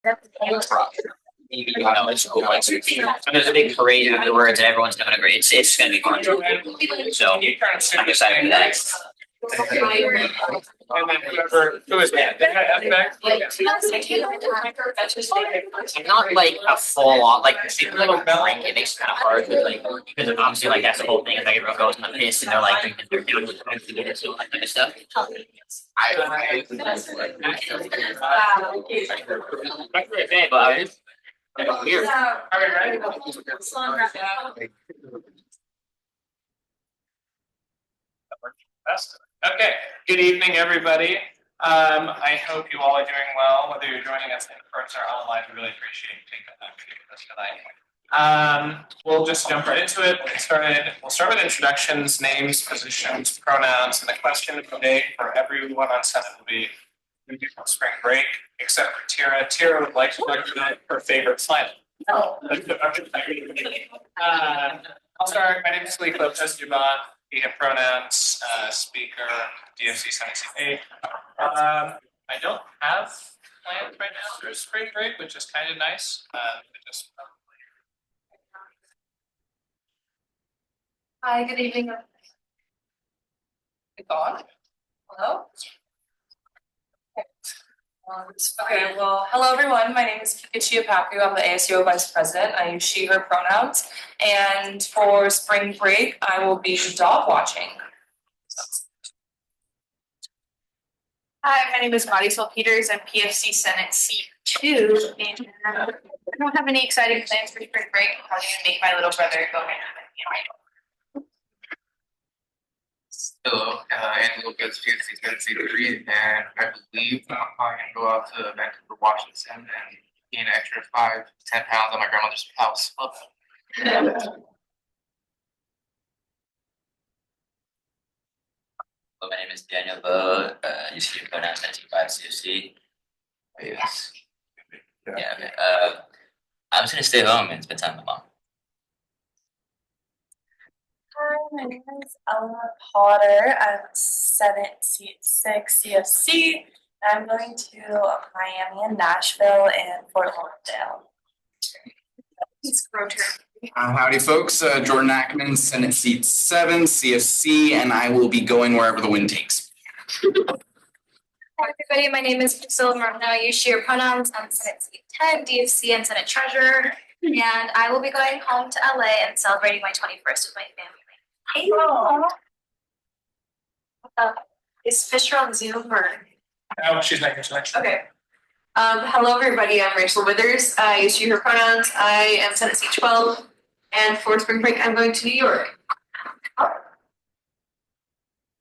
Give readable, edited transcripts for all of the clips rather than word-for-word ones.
It's cool. And there's a big parade afterwards, and everyone's gonna agree. It's gonna be fun. So I'm excited for that. And then who is that? Not like a full on, like drink, it makes it kind of hard, like, because obviously like that's the whole thing. It's like everyone goes in the piss and they're like drinking their down to get into that kind of stuff. But weird. Okay, good evening, everybody. I hope you all are doing well, whether you're joining us in person or online. We really appreciate you taking the time to do this tonight. We'll just jump right into it. We'll start with introductions, names, positions, pronouns, and the question of the day for everyone on Senate will be spring break, except for Tira. Tira would like to recommend her favorite planet. I'll start. My name is Lee Lopez Juban. We have pronouns, speaker, DFC Senate Seat 8. I don't have plans right now for spring break, which is kind of nice. Hi, good evening. Gone. Hello. Okay, well, hello everyone. My name is Kika Chiapaku. I'm the ASUO Vice President. I use she, her pronouns. And for spring break, I will be dog watching. Hi, my name is Marisol Peters. I'm PFC Senate Seat 2. And I don't have any exciting plans for spring break. I'm probably going to make my little brother go hang out with me on my dog. Hello, Angelo Goods, PFC Senate Seat 3, and I believe I'm probably going to go out to Vancouver, Washington, and gain an extra 5 to 10 pounds on my grandmother's house. My name is Daniel Bo. You see pronouns 95 CFC. Yes. Yeah. Okay. I'm just gonna stay home and spend time with mom. Hi, my name is Ella Potter. I'm Senate Seat 6 CFC. I'm going to Miami and Nashville and Fort Lauderdale. Howdy, folks. Jordan Ackman, Senate Seat 7 CFC, and I will be going wherever the wind takes. Hi, everybody. My name is Priscilla Marino. I use she, her pronouns. I'm Senate Seat 10, DFC, and Senate Treasurer. And I will be going home to LA and celebrating my 21st with my family. Is Fisher on Zoom or? Oh, she's making a selection. Okay. Hello, everybody. I'm Rachel Withers. I use she, her pronouns. I am Senate Seat 12. And for spring break, I'm going to New York.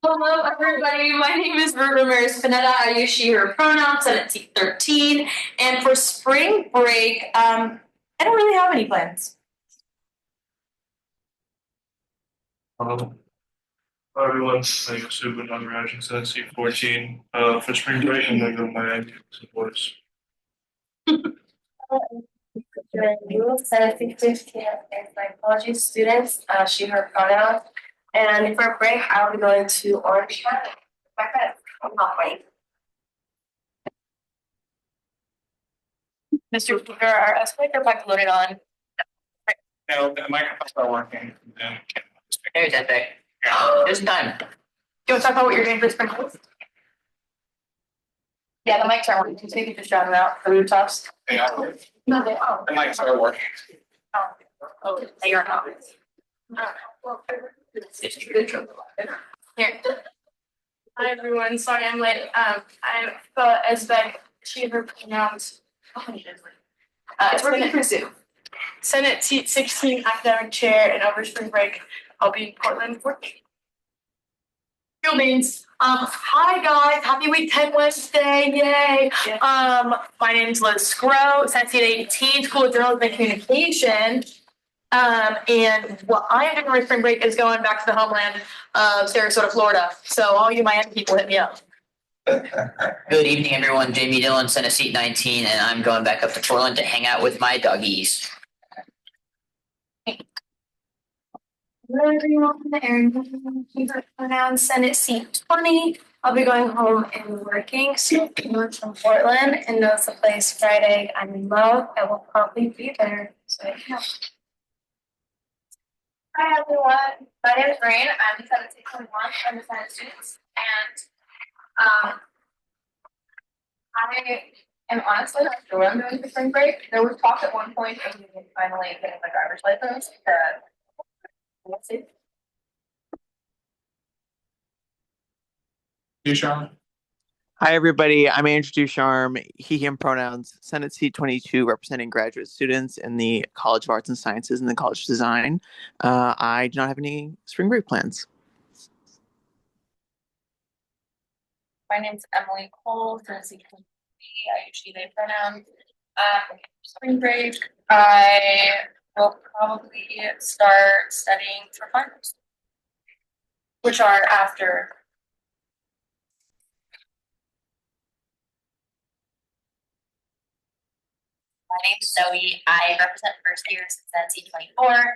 Hello, everybody. My name is Ruth Ramirez Panetta. I use she, her pronouns. Senate Seat 13. And for spring break, I don't really have any plans. Hello everyone, I'm Subin Nagaraj, Senate Seat 14. For spring break, I'm going to go to Miami with boys. Senate Seat 15 and psychology students, she, her pronouns. And for break, I'll be going to Orange County. My friends, I'm not waiting. Mr. Speaker, are escalator back loaded on? No, the microphones are working. Hey, that day. It's time. Do you want to talk about what you're doing for spring break? Yeah, the mics aren't working, so you can just shout it out for rooftops. They are. No, they are. The mics are working. Oh, they are not. Here. Hi everyone, sorry I'm late. I'm Esbek, she, her pronouns. It's working for Zoom. Senate Seat 16 academic chair, and over spring break, I'll be in Portland working. Field names. Hi guys, happy week 10 Wednesday, yay. Yeah. My name is Liz Scrow, Senate Seat 18, School of Journalism and Communication. And what I am doing for spring break is going back to the homeland of Sarasota, Florida. So all you Miami people hit me up. Good evening, everyone. Jamie Dillon, Senate Seat 19, and I'm going back up to Portland to hang out with my doggies. Hello, everyone. Erin, pronouns Senate Seat 20. I'll be going home and working, so anyone from Portland and knows the place Friday I'm in love, I will probably be there, so yeah. Hi everyone, my name is Rain, I'm 1721, I'm a science student, and I am honestly not sure what I'm doing for spring break. There was talk at one point of me finally getting my driver's license, let's see. You, Sean? Hi, everybody. I'm Andrew Ducharme, he, him pronouns, Senate Seat 22, representing graduate students in the College of Arts and Sciences and the College of Design. I do not have any spring break plans. My name's Emily Cole, Tennessee. I use she, they pronouns. Spring break, I will probably start studying for finals, which are after. My name's Zoe. I represent first year since NC24.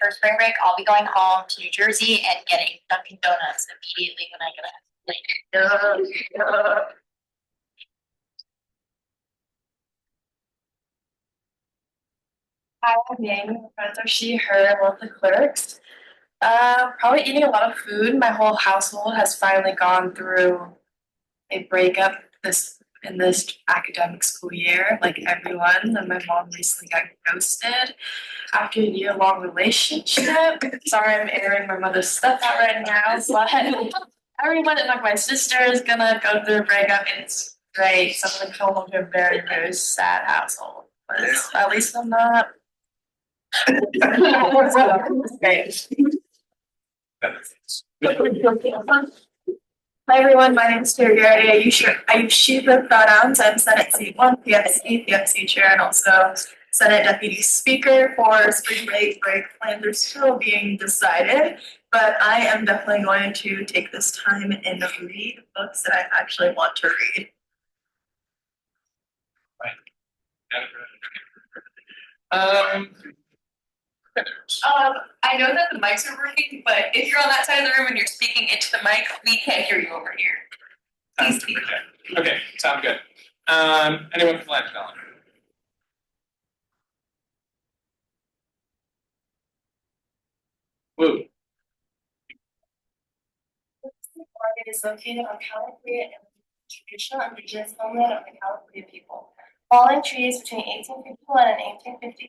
For spring break, I'll be going home to New Jersey and getting Dunkin' Donuts immediately when I get home. Hi, I'm Yang. Friends are she, her, love the clerks. Probably eating a lot of food. My whole household has finally gone through a breakup in this academic school year, like everyone. And my mom recently got ghosted after a year-long relationship. Sorry, I'm airing my mother's stuff out right now, but everyone, and like my sister, is gonna go through a breakup. It's great. So I'm gonna come home to a very, very sad household. But at least I'm not. Hi everyone, my name is Terry Garrity. I use she, her pronouns. I'm Senate Seat 1, PFC Chair, and also Senate Deputy Speaker for spring break. Break plans are still being decided, but I am definitely going to take this time and read books that I actually want to read. I know that the mics are working, but if you're on that side of the room and you're speaking into the mic, we can't hear you over here. Please speak. Okay, sound good. Anyone from Land Development? Woo. Oregon is located on California and the traditional indigenous homeland of the California people. Falling trees between 1851 and 1855,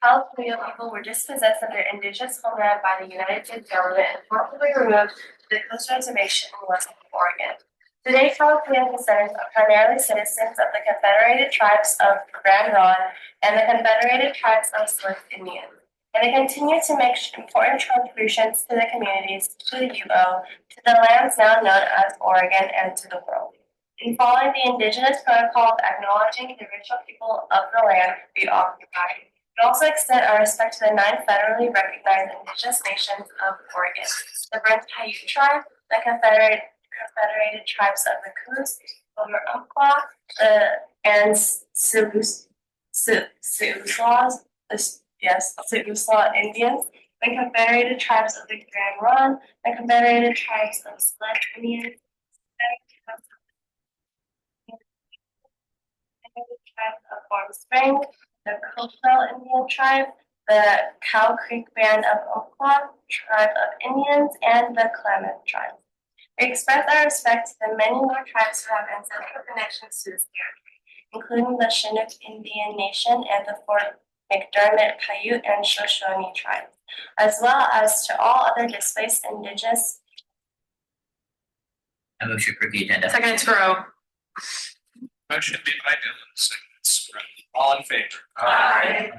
California people were dispossessed of their indigenous homeland by the United States government and forcibly removed to the coast reservation in western Oregon. Today, California descendants are primarily citizens of the Confederated Tribes of Grand Ronde and the Confederated Tribes of Swift Indians, and they continue to make important contributions to the communities, to the UO, to the lands now known as Oregon, and to the world. In following the Indigenous Protocol of acknowledging the original people of the land we occupy, we also extend our respect to the 9 federally recognized Indigenous nations of Oregon: the Brent Paiute Tribe, the Confederated Tribes of the Coos, Over Umpqua, and Siuslaw Indians, the Confederated Tribes of the Grand Ronde, the Confederated Tribes of Split Indians, tribe of Warm Spring, the Coastal Indian tribe, the Cow Creek Band of Oklahoma, tribe of Indians, and the Klamath tribe. We express our respect to the many more tribes who have ancestral connections to this territory, including the Chinook Indian Nation and the Fort McDermott Paiute and Shoshone tribes, as well as to all other displaced indigenous. I move to approve the agenda. Second to row. Motion made by Dylan, second Scruff. All in favor? Aye.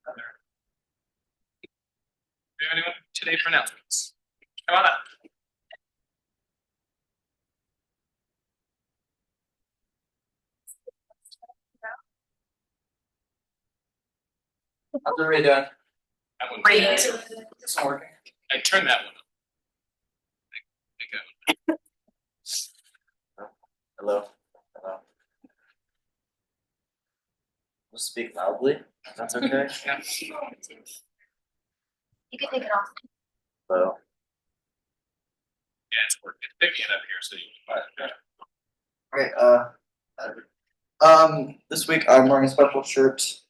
Do you have anyone today for announcements? Come on up. How's everybody doing? That one. Great. It's not working. I turned that one on. Hello. Hello. We'll speak loudly. If that's okay. Yeah. You can take it off. Hello. and we're picking it up here, so you can. This week I'm wearing a special shirt,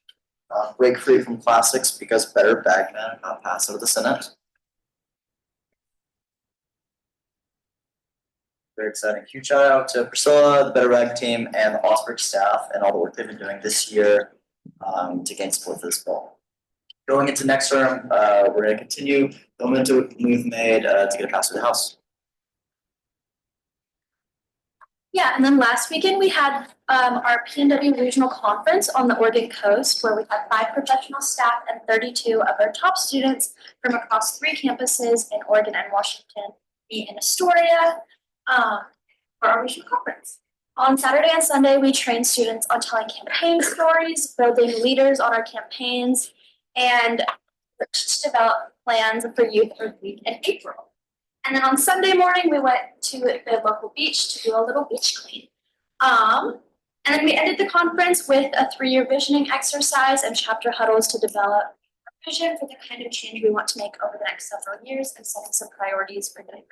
break free from plastics because better bagman got passed out of the Senate. Very exciting. Huge shout out to Priscilla, the Better Bag team, and the Osprey staff, and all the work they've been doing this year to gain support for this bill. Going into next term, we're going to continue the momentum we've made to get it passed through the House. Yeah, and then last weekend we had our PNW regional conference on the Oregon coast, where we had 5 professional staff and 32 of our top students from across 3 campuses in Oregon and Washington meet in Astoria for our regional conference. On Saturday and Sunday, we trained students on telling campaign stories, building leaders on our campaigns, and to develop plans for Youth Earth Week in April. And then on Sunday morning, we went to the local beach to do a little beach clean. And then we ended the conference with a 3-year visioning exercise and chapter huddles to develop a vision for the kind of change we want to make over the next several years and setting some priorities for getting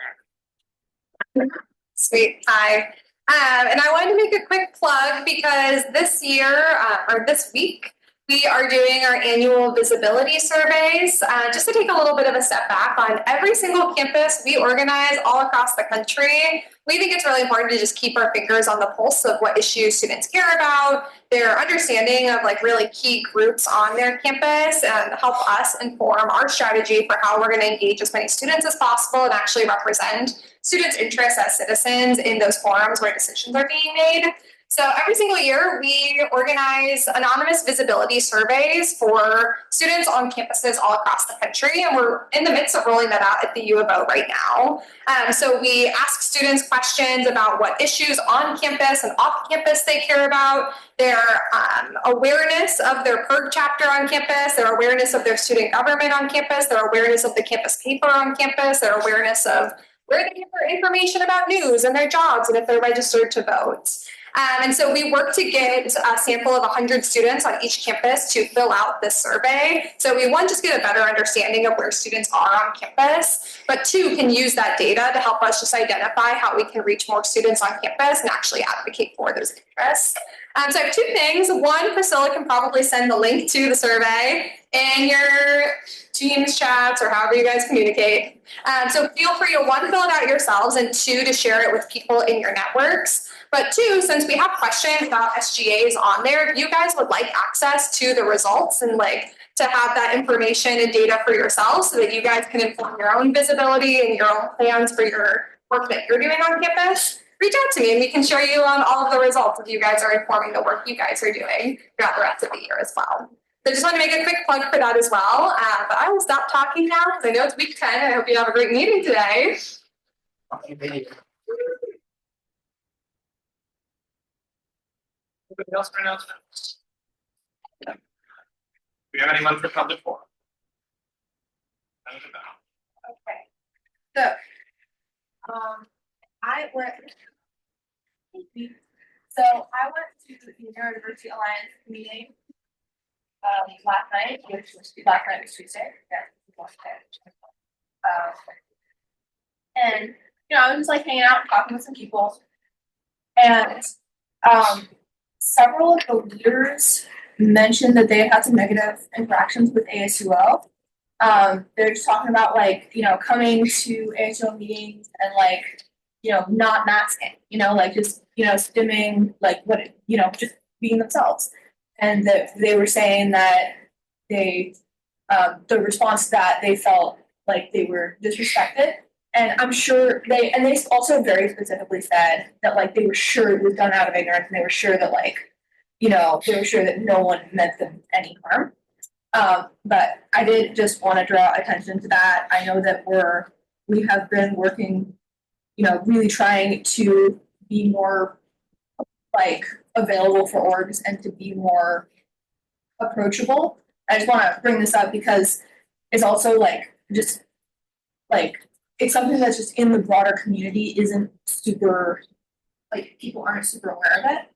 there. Sweet. Hi. And I wanted to make a quick plug because this year, or this week, we are doing our annual visibility surveys. Just to take a little bit of a step back on every single campus we organize all across the country, we think it's really important to just keep our fingers on the pulse of what issues students care about, their understanding of like really key groups on their campus, and help us inform our strategy for how we're going to engage as many students as possible and actually represent students' interests as citizens in those forums where decisions are being made. So every single year, we organize anonymous visibility surveys for students on campuses all across the country, and we're in the midst of rolling that out at the U of O right now. So we ask students questions about what issues on campus and off campus they care about, their awareness of their PERG chapter on campus, their awareness of their student government on campus, their awareness of the campus paper on campus, their awareness of where they get their information about news and their jobs and if they're registered to vote. And so we work to get a sample of 100 students on each campus to fill out this survey. So we, one, just get a better understanding of where students are on campus, but 2, can use that data to help us just identify how we can reach more students on campus and actually advocate for those interests. So I have 2 things. 1, Priscilla can probably send the link to the survey in your Teams chats or however you guys communicate. So feel free to 1, fill it out yourselves, and 2, to share it with people in your networks. But 2, since we have questions about SGAs on there, if you guys would like access to the results and like to have that information and data for yourselves so that you guys can inform your own visibility and your own plans for your work that you're doing on campus, reach out to me and we can show you on all of the results if you guys are informing the work you guys are doing throughout the rest of the year as well. So I just want to make a quick plug for that as well. But I will stop talking now because I know it's week 10. I hope you have a great meeting today. Anybody else for announcements? Do we have anyone for public forum? Okay. So, I went to the University Alliance meeting last night, which was Tuesday. And I was just like hanging out, talking with some people, and several of the leaders mentioned that they had some negative interactions with ASUO. They're just talking about coming to ASUO meetings and not masking, just stimming just being themselves. And that they were saying that they the response to that, they felt like they were disrespected. And I'm sure they also very specifically said that they were sure it was done out of ignorance, and they were sure that they were sure that no one meant them any harm. But I did just want to draw attention to that. I know that we have been working, really trying to be more available for orgs and to be more approachable. I just want to bring this up because it's also it's something that's just in the broader community isn't super, people aren't super aware of it.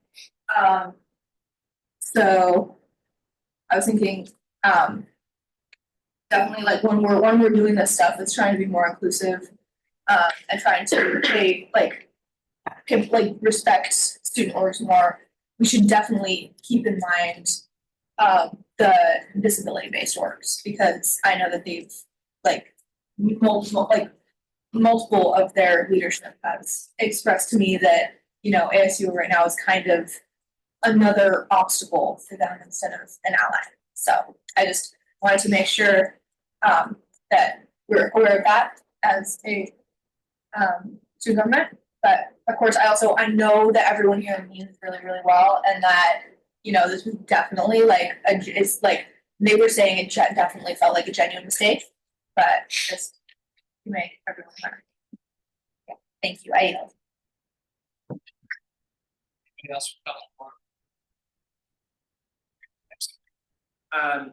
So I was thinking, definitely when we're doing this stuff, it's trying to be more inclusive. and trying to pay respect student orders more, we should definitely keep in mind the disability-based orders, because I know that they've multiple of their leadership has expressed to me that, ASU right now is kind of another obstacle for them instead of an ally. So I just wanted to make sure that we're aware of that as a student government. But of course, I know that everyone here means really, really well, and that this was definitely they were saying it definitely felt like a genuine mistake, but just to make everyone learn. Yeah, thank you. I yield. Anything else? A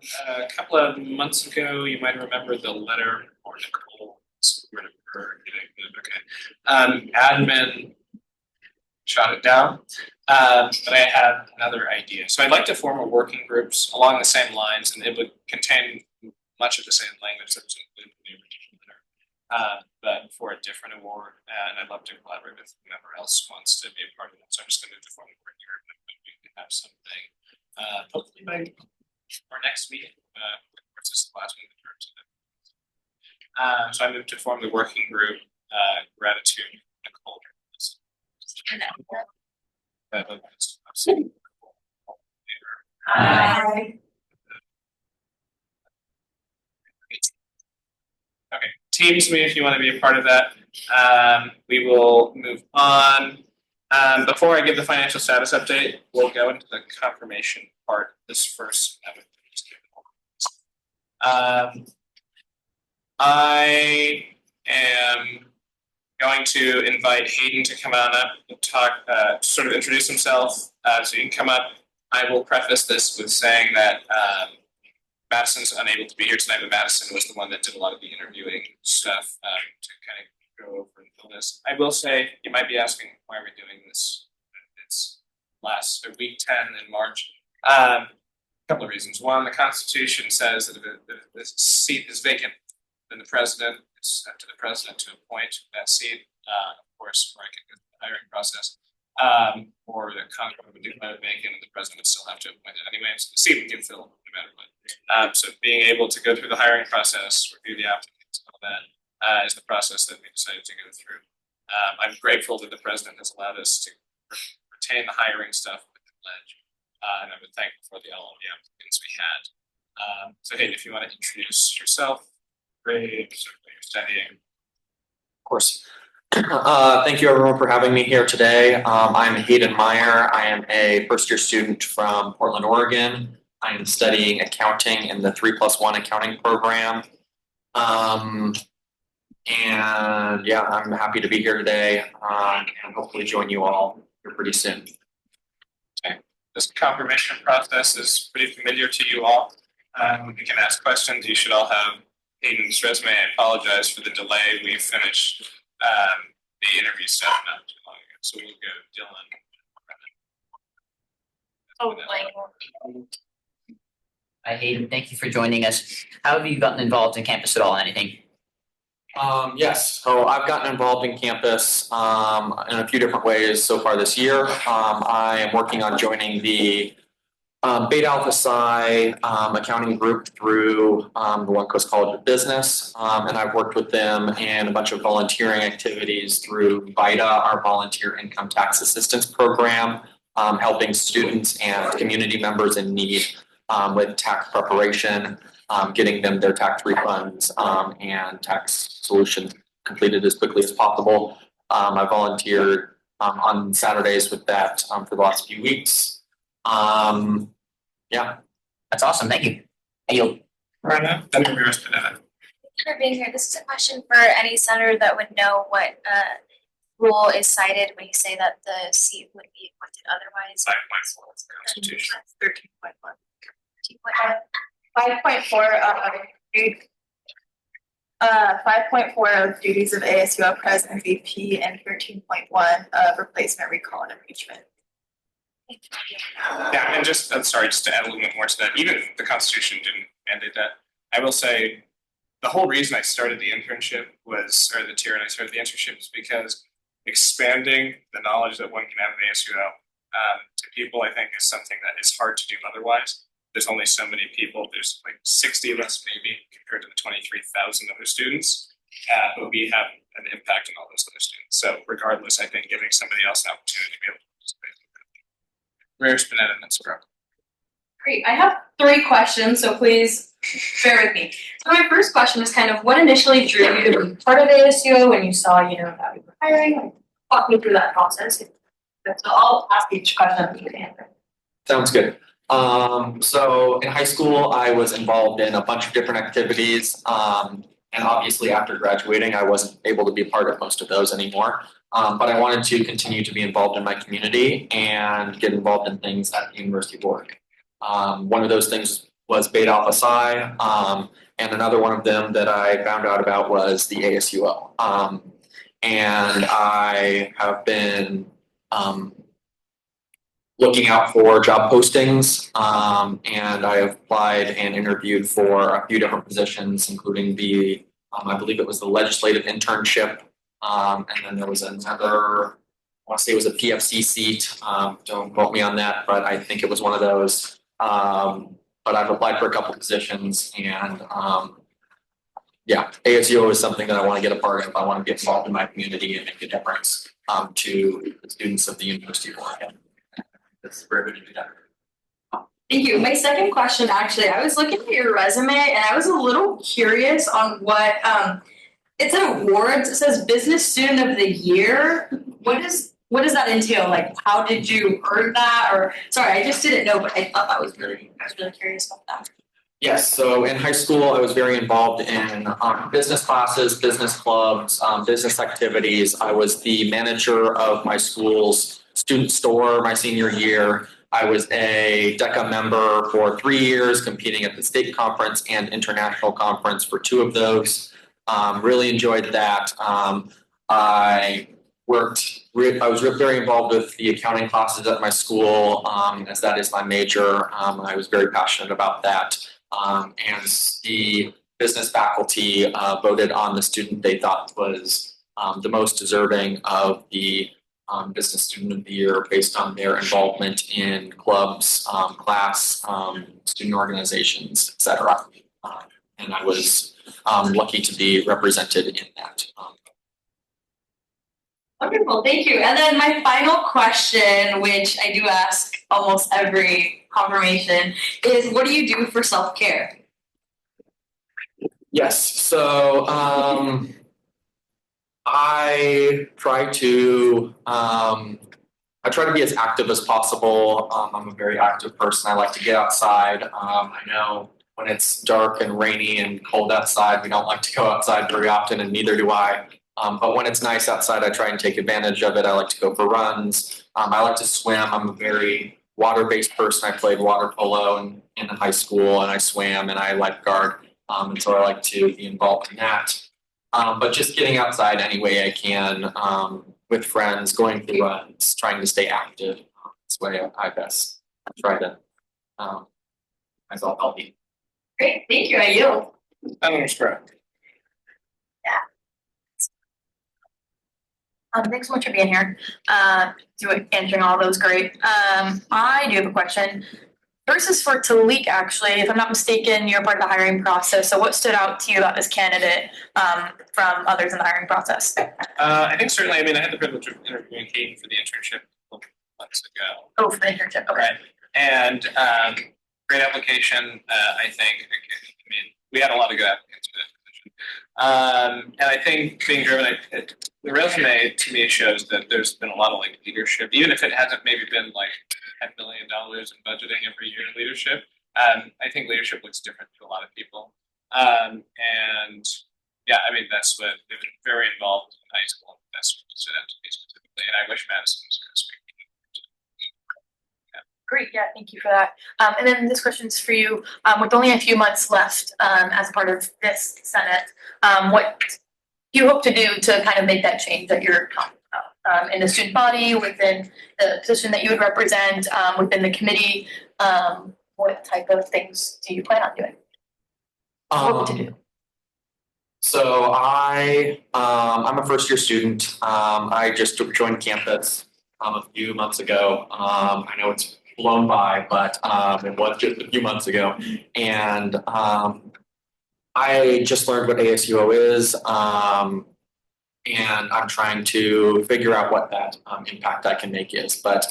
couple of months ago, you might remember the letter or Nicole. Okay. Admin shot it down, but I had another idea. So I'd like to form a working groups along the same lines, and it would contain much of the same language that was included in the original letter, but for a different award. And I'd love to collaborate with whoever else wants to be a part of it. So I'm just going to move to form a working group, and we can have something hopefully by our next meeting. This is the last one in terms of it. So I moved to form the working group. Gratitude, Nicole. Hi. Okay, Teams me if you want to be a part of that. We will move on. Before I give the financial status update, we'll go into the confirmation part this first. I am going to invite Hayden to come on up and talk, sort of introduce himself. So you can come up. I will preface this with saying that Madison's unable to be here tonight, but Madison was the one that did a lot of the interviewing stuff to kind of go over and fill this. I will say, you might be asking, why are we doing this? It's week 10 in March. A couple of reasons. One, the Constitution says that if the seat is vacant, then the president, it's up to the president to appoint that seat. Of course, right, the hiring process. Or the Congress would declare it vacant, and the president would still have to appoint it anyway. So the seat would get filled no matter what. So being able to go through the hiring process, review the applicants, all that is the process that we decided to go through. I'm grateful that the president has allowed us to retain the hiring stuff with the pledge, and I'm thankful for all of the applicants we had. So Hayden, if you want to introduce yourself, grade, sort of what you're studying. Of course. Thank you everyone for having me here today. I'm Hayden Meyer. I am a first-year student from Portland, Oregon. I am studying accounting in the 3+1 accounting program. And yeah, I'm happy to be here today and hopefully join you all here pretty soon. Okay. This confirmation process is pretty familiar to you all. You can ask questions. You should all have Hayden's resume. I apologize for the delay. We finished the interview stuff not too long ago. So we'll go Dylan. Hi Hayden, thank you for joining us. How have you gotten involved in campus at all? Anything? Yes, so I've gotten involved in campus in a few different ways so far this year. I am working on joining the Beta Alpha Psi accounting group through the One Coast College of Business, and I've worked with them in a bunch of volunteering activities through VITA, our volunteer income tax assistance program, helping students and community members in need with tax preparation, getting them their tax refunds and tax solutions completed as quickly as possible. I volunteered on Saturdays with that for the last few weeks. Yeah. That's awesome. Thank you. Thank you for being here. This is a question for any senator that would know what rule is cited when you say that the seat would be appointed otherwise. 5.4 Constitution. 13.1. 5.4 of duties of ASUO President VP and 13.1 of replacement, recall, and impeachment. Yeah, and just to add a little bit more to that, even if the Constitution didn't mandate that, I will say the whole reason I started the internship was, or the tier, and I started the internship is because expanding the knowledge that one can have at ASUO to people, I think, is something that is hard to do otherwise. There's only so many people. There's like 60 of us maybe compared to the 23,000 other students, but we have an impact on all those other students. So regardless, I think giving somebody else an opportunity to be able to participate. Rare Spinetta and Scrub. Great. I have 3 questions, so please bear with me. So my first question is kind of what initially drew you to be part of ASUO when you saw, that we were hiring? Like, walk me through that process. So I'll ask each question and you can answer. Sounds good. So in high school, I was involved in a bunch of different activities. And obviously after graduating, I wasn't able to be a part of most of those anymore. But I wanted to continue to be involved in my community and get involved in things at the University of Oregon. One of those things was Beta Alpha Psi, and another one of them that I found out about was the ASUO. And I have been looking out for job postings, and I applied and interviewed for a few different positions, including the, I believe it was the legislative internship, and then there was another, I want to say it was a PFC seat. Don't quote me on that, but I think it was one of those. But I've applied for a couple positions, and yeah, ASUO is something that I want to get a part of. I want to get involved in my community and make a difference to the students of the University of Oregon. That's very good to do that. Thank you. My second question, actually, I was looking at your resume and I was a little curious on what it's an awards. It says Business Student of the Year. What does that entail? Like, how did you earn that? Or sorry, I just didn't know, but I thought I was really curious about that. Yes, so in high school, I was very involved in business classes, business clubs, business activities. I was the manager of my school's student store my senior year. I was a DECA member for 3 years, competing at the state conference and international conference for 2 of those. Really enjoyed that. I was very involved with the accounting classes at my school, as that is my major. I was very passionate about that. And the business faculty voted on the student they thought was the most deserving of the Business Student of the Year based on their involvement in clubs, class, student organizations, etc. And I was lucky to be represented in that. Wonderful, thank you. And then my final question, which I do ask almost every confirmation, is what do you do for self-care? Yes, so I try to be as active as possible. I'm a very active person. I like to get outside. I know when it's dark and rainy and cold outside, we don't like to go outside very often, and neither do I. But when it's nice outside, I try and take advantage of it. I like to go for runs. I like to swim. I'm a very water-based person. I played water polo in high school, and I swam and I lifeguard. And so I like to be involved in that. But just getting outside any way I can with friends, going through runs, trying to stay active. This way I best try to myself healthy. Great, thank you. I yield. That's correct. Thanks so much for being here. Answering all those great. I do have a question. First is for Talik, actually. If I'm not mistaken, you're part of the hiring process. So what stood out to you about this candidate from others in the hiring process? I think certainly, I had the privilege of interviewing Katie for the internship months ago. Oh, for the internship, okay. Right. And great application, I think. We had a lot of good applicants for that position. And I think being driven, the resume to me shows that there's been a lot of leadership, even if it hasn't maybe been $10 million in budgeting every year in leadership. I think leadership looks different to a lot of people. And yeah, that's what they've been very involved in high school. That's what stood out to me specifically. And I wish Madison was going to speak. Great, yeah, thank you for that. And then this question's for you. With only a few months left as part of this Senate, what do you hope to do to kind of make that change that you're talking about in the student body, within the position that you would represent, within the committee? What type of things do you plan on doing? What to do? So I'm a first year student. I just joined campus a few months ago. I know it's blown by, but it was just a few months ago. And I just learned what ASUO is. And I'm trying to figure out what that impact I can make is. But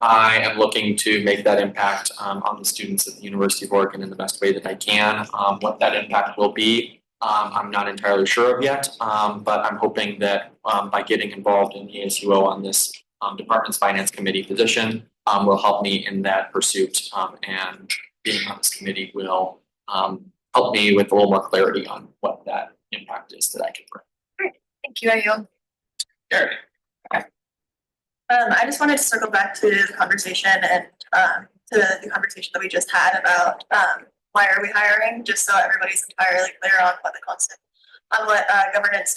I am looking to make that impact on the students at the University of Oregon in the best way that I can. What that impact will be, I'm not entirely sure of yet, but I'm hoping that by getting involved in the ASUO on this department's finance committee position will help me in that pursuit, and being on this committee will help me with a little more clarity on what that impact is that I can bring. Thank you, Ayul. Gary. I just wanted to circle back to the conversation and to the conversation that we just had about why are we hiring, just so everybody's entirely clear on what the concept, on what governance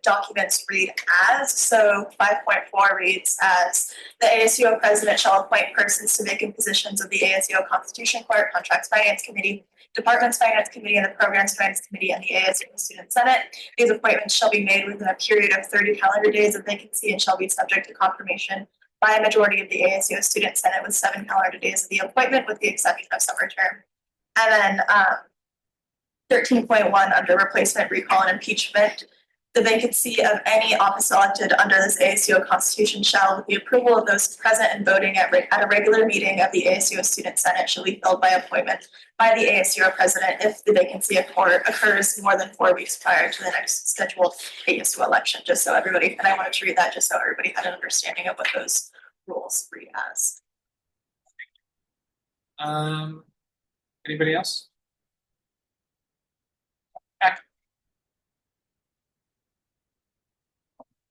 documents read as. So 5.4 reads as the ASUO president shall appoint persons to vacant positions of the ASUO Constitution Court, Contracts Finance Committee, Department's Finance Committee, and the Programs Finance Committee, and the ASUO Student Senate. These appointments shall be made within a period of 30 calendar days of vacancy and shall be subject to confirmation by a majority of the ASUO Student Senate with 7 calendar days of the appointment, with the exception of summer term. And then 13.1 under replacement, recall, and impeachment. The vacancy of any office elected under this ASUO Constitution shall, with the approval of those present and voting at a regular meeting of the ASUO Student Senate, shall be filled by appointment by the ASUO president if the vacancy occurs more than 4 weeks prior to the next scheduled ASUO election. Just so everybody, and I wanted to read that just so everybody had an understanding of what those rules read as. Anybody else?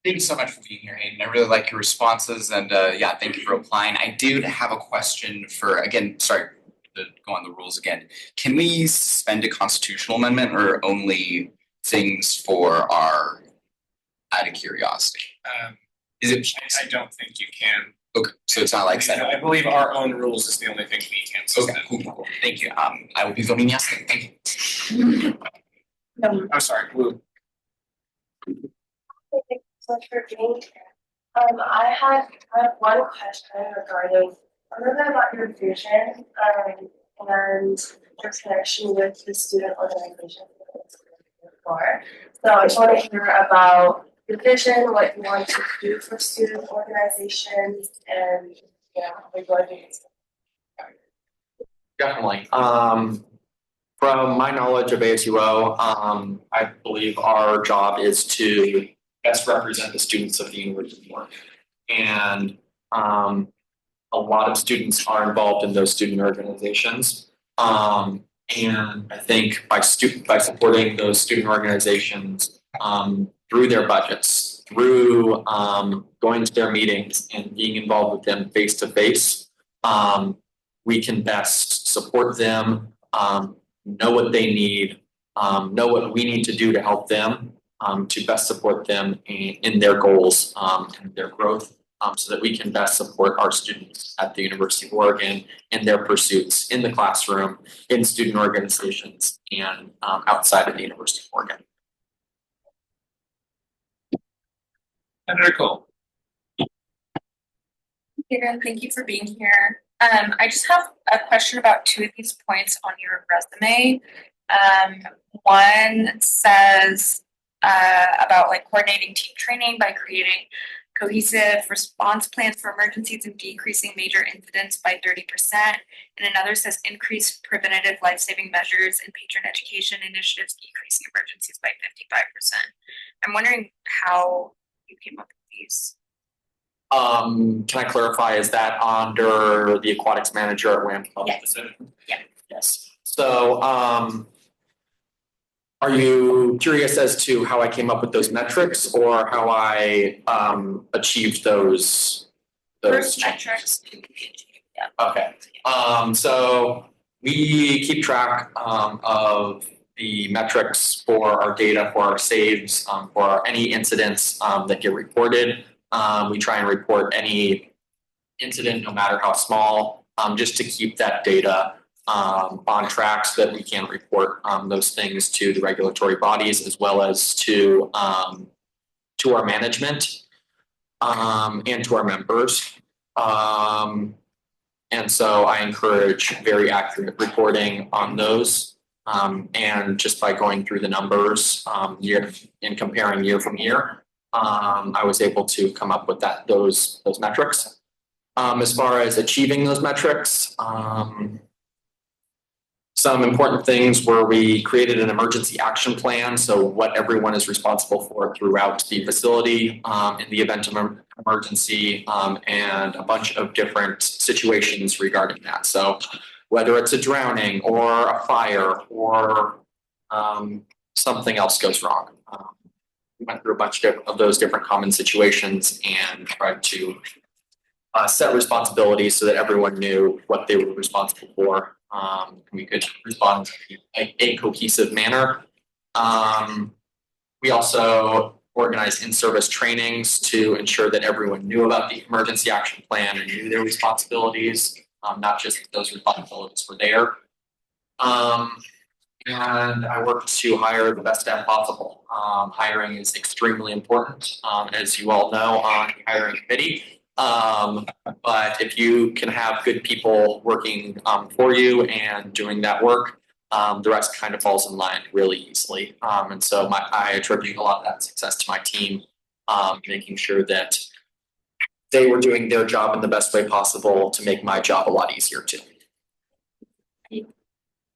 Thank you so much for being here, Hayden. I really like your responses, and yeah, thank you for applying. I do have a question for, again, sorry to go on the rules again. Can we suspend a constitutional amendment or only things for our, out of curiosity? Is it? I don't think you can. Okay, so it's not like that. I believe our own rules is the only thing we can suspend. Okay, cool. Thank you. I will be voting yes. Thank you. I'm sorry, Blue. Thank you so much for being here. I have one question regarding a little bit about your vision and your connection with the student organization before. So I just want to hear about your vision, what you want to do for student organizations, and like what it is. Definitely. From my knowledge of ASUO, I believe our job is to best represent the students of the University of Oregon. And a lot of students are involved in those student organizations. And I think by supporting those student organizations through their budgets, through going to their meetings and being involved with them face to face, we can best support them, know what they need, know what we need to do to help them, to best support them in their goals and their growth, so that we can best support our students at the University of Oregon in their pursuits in the classroom, in student organizations, and outside of the University of Oregon. Very cool. Karen, thank you for being here. I just have a question about 2 of these points on your resume. One says about like coordinating team training by creating cohesive response plans for emergencies and decreasing major incidents by 30%. And another says increase preventative life-saving measures and patron education initiatives, decreasing emergencies by 55%. I'm wondering how you came up with these. Can I clarify, is that under the aquatics manager at WAM Club? Yes. Yeah. Yes. So are you curious as to how I came up with those metrics or how I achieved those metrics? Yeah. Okay. So we keep track of the metrics for our data, for our saves, for any incidents that get reported. We try and report any incident, no matter how small, just to keep that data on track so that we can report those things to the regulatory bodies as well as to our management and to our members. And so I encourage very accurate reporting on those. And just by going through the numbers year and comparing year from year, I was able to come up with those metrics. As far as achieving those metrics, some important things were we created an emergency action plan, so what everyone is responsible for throughout the facility in the event of an emergency, and a bunch of different situations regarding that. So whether it's a drowning or a fire or something else goes wrong. We went through a bunch of those different common situations and tried to set responsibilities so that everyone knew what they were responsible for. We could respond in a cohesive manner. We also organized in-service trainings to ensure that everyone knew about the emergency action plan and knew their responsibilities, not just that those responsibilities were there. And I worked to hire the best staff possible. Hiring is extremely important, as you all know, on the hiring committee. But if you can have good people working for you and doing that work, the rest kind of falls in line really easily. And so I attribute a lot of that success to my team, making sure that they were doing their job in the best way possible to make my job a lot easier too.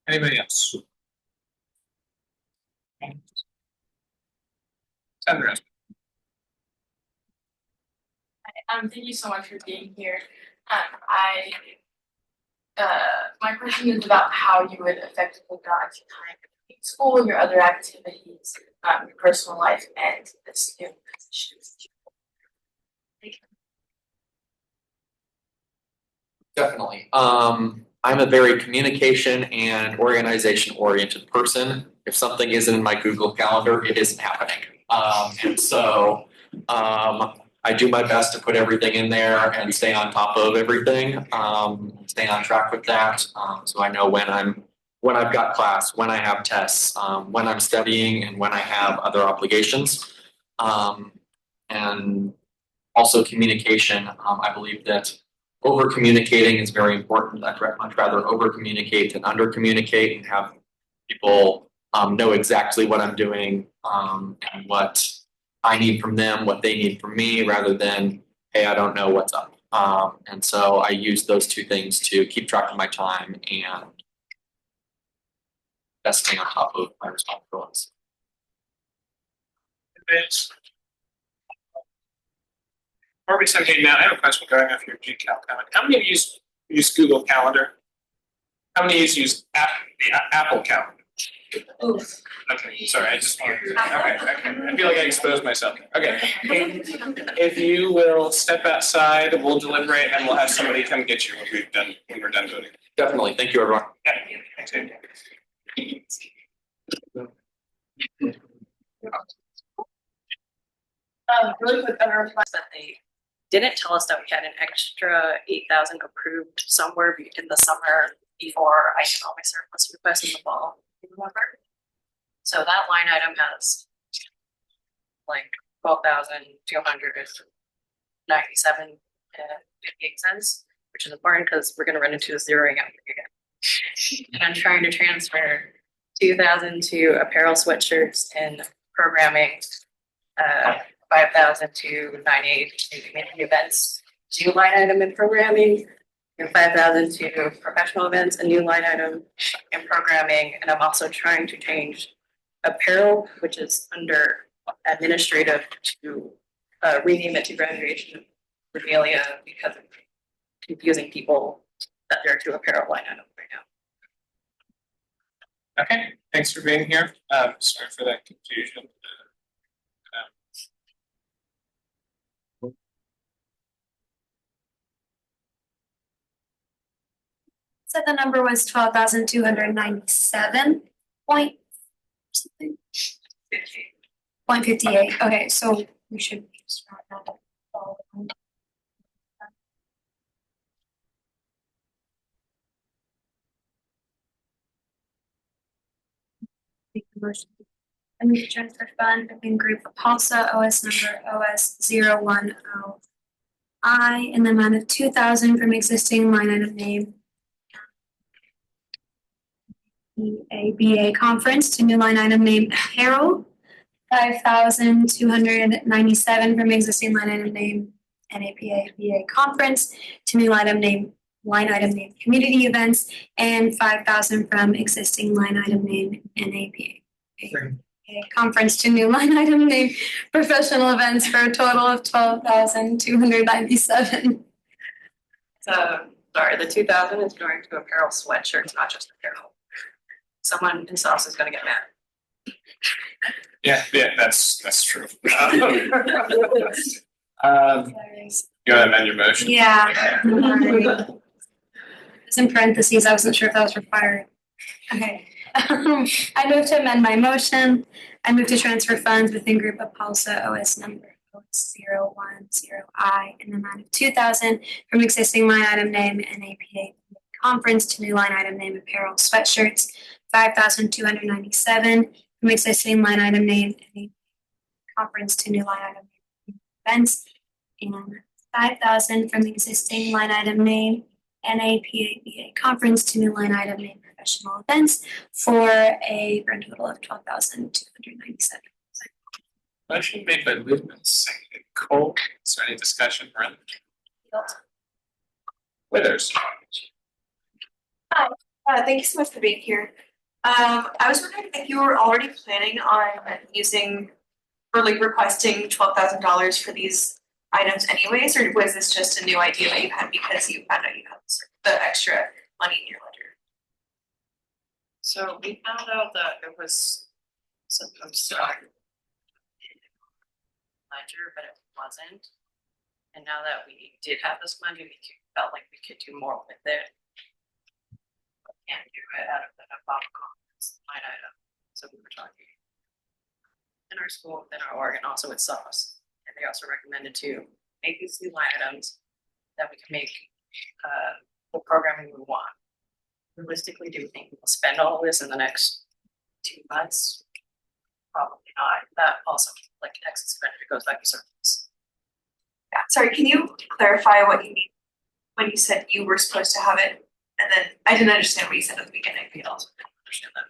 Anybody else? Sandra. Thank you so much for being here. My question is about how you would effectively balance your time between school, your other activities, your personal life, and this new position. Definitely. I'm a very communication and organization oriented person. If something isn't in my Google Calendar, it isn't happening. And so I do my best to put everything in there and stay on top of everything, stay on track with that. So I know when I've got class, when I have tests, when I'm studying, and when I have other obligations. And also communication. I believe that over communicating is very important. I'd much rather over communicate than under communicate and have people know exactly what I'm doing and what I need from them, what they need from me, rather than, hey, I don't know what's up. And so I use those two things to keep track of my time and best stay on top of my responsibilities. Before we send Hayden out, I have a question going off your GCal comment. How many of you use Google Calendar? How many of you use Apple Calendar? Oof. Okay, sorry, I just okay. I feel like I exposed myself. Okay. If you will step outside, we'll deliberate and we'll have somebody come get you when we're done voting. Definitely. Thank you, everyone. Yeah. Thanks, Hayden. Really quick, other request that they didn't tell us that we had an extra 8,000 approved somewhere in the summer before I did all my surplus requests in the fall. Remember? So that line item has like 12,297 and 58 cents, which is important because we're going to run into a zeroing out again. And I'm trying to transfer 2,000 to apparel sweatshirts and programming, 5,000 to 98 to community events, new line item in programming, and 5,000 to professional events, a new line item in programming. And I'm also trying to change apparel, which is under administrative, to rename it to graduation regalia because of confusing people that there are two apparel line items right now. Okay, thanks for being here. Sorry for that confusion. So the number was 12,297 point something. 0.58. Okay, so we should just round that up. motion. I move to transfer fund within group Apalsa OS number OS 10 I in the amount of 2,000 from existing line item name ABA conference to new line item name apparel. 5,297 from existing line item name NAPA BA conference to new line item name community events, and 5,000 from existing line item name NAPA conference to new line item name professional events for a total of 12,297. So, sorry, the 2,000 is going to apparel sweatshirts, not just apparel. Someone in sauce is gonna get mad. Yeah, that's true. You wanna amend your motion? Yeah. It's in parentheses, I wasn't sure if that was required. Okay. I move to amend my motion. I move to transfer funds within group Apalsa OS number OS 010I in the amount of 2,000 from existing line item name NAPA conference to new line item name apparel sweatshirts, 5,297 from existing line item name NAPA conference to new line item name events, and 5,000 from the existing line item name NAPA conference to new line item name professional events for a grand total of 12,297. Motion made by Lippman, seconded Cole. Is there any discussion, Brent? Withers. Hi, thank you so much for being here. I was wondering if you were already planning on using or like requesting $12,000 for these items anyways, or was this just a new idea that you had because you found out you had the extra money in your ledger? So we found out that it was supposed to ledger, but it wasn't. And now that we did have this money, we felt like we could do more with it. But can't do it out of the above conference line item. So we were talking in our school, in our org, and also with SOS. And they also recommended to make these new line items that we can make the programming we want. Realistically, do we think we'll spend all of this in the next 2 months? Probably not. That also, like, excess expenditure goes back to surplus. Yeah, sorry, can you clarify what you mean when you said you were supposed to have it? And then I didn't understand what you said at the beginning, but you also didn't understand that.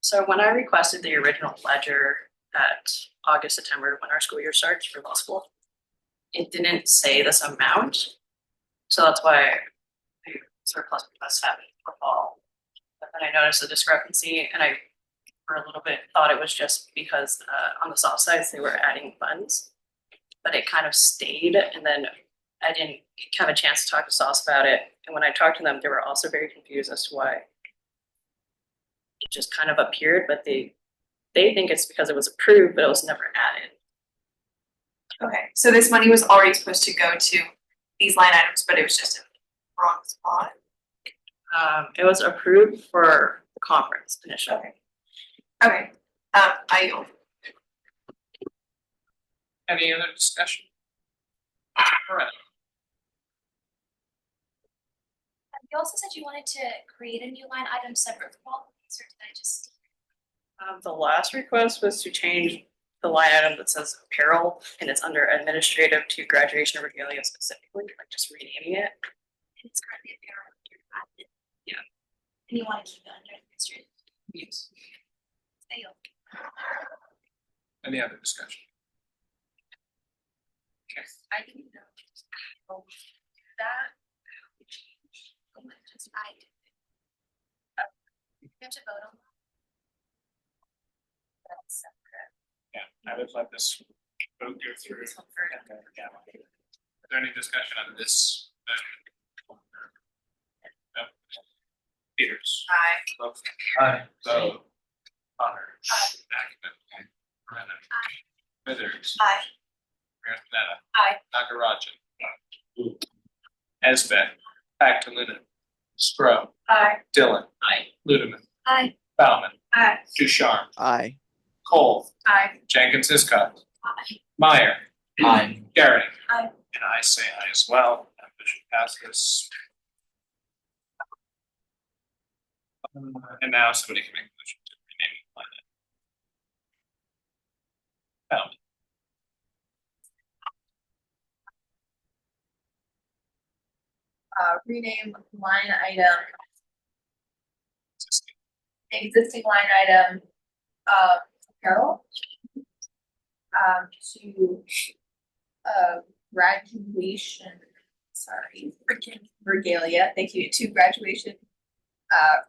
So when I requested the original ledger at August, September, when our school year starts for law school, it didn't say this amount. So that's why I surplus request happened for fall. But then I noticed a discrepancy, and I, for a little bit, thought it was just because on the soft sides they were adding funds, but it kind of stayed, and then I didn't have a chance to talk to Sauce about it. And when I talked to them, they were also very confused as to why it just kind of appeared, but they think it's because it was approved, but it was never added. Okay, so this money was already supposed to go to these line items, but it was just in the wrong spot. It was approved for the conference initially. Okay, I yield. Any other discussion? All right. You also said you wanted to create a new line item separate from all of these, or did I just? The last request was to change the line item that says apparel, and it's under administrative to graduation regalia specifically, like just renaming it. And it's currently apparel. Yeah. And you want to keep it under administrative? Yes. I yield. Any other discussion? Okay. I didn't know. That. Just I did. You have to vote on that. That's separate. Yeah, I would let this vote go through. Is there any discussion on this? No. Peters. Aye. Aye. Bo. Connor. Aye. Brennan. Withers. Aye. Grantham. Aye. Nakarajan. Esbeck. Pactaluna. Scrub. Aye. Dillon. Aye. Ludeman. Aye. Bauman. Aye. Ducharme. Aye. Cole. Aye. Jenkins Hiscott. Aye. Meyer. Aye. Garrett. Aye. And I say aye as well. That motion passes. And now somebody can make a motion to Rename line item. Existing line item, apparel. To, graduation, sorry, regalia, thank you, to graduation,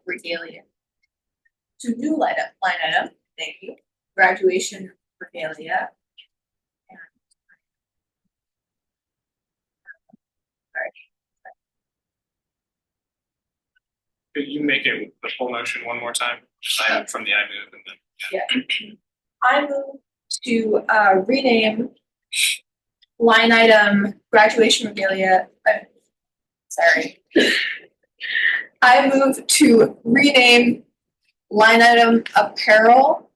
regalia. To new line item, thank you, graduation regalia. Could you make it the full motion one more time? I'm from the I move and then. Yeah. I move to rename line item graduation regalia. Sorry. I move to rename line item apparel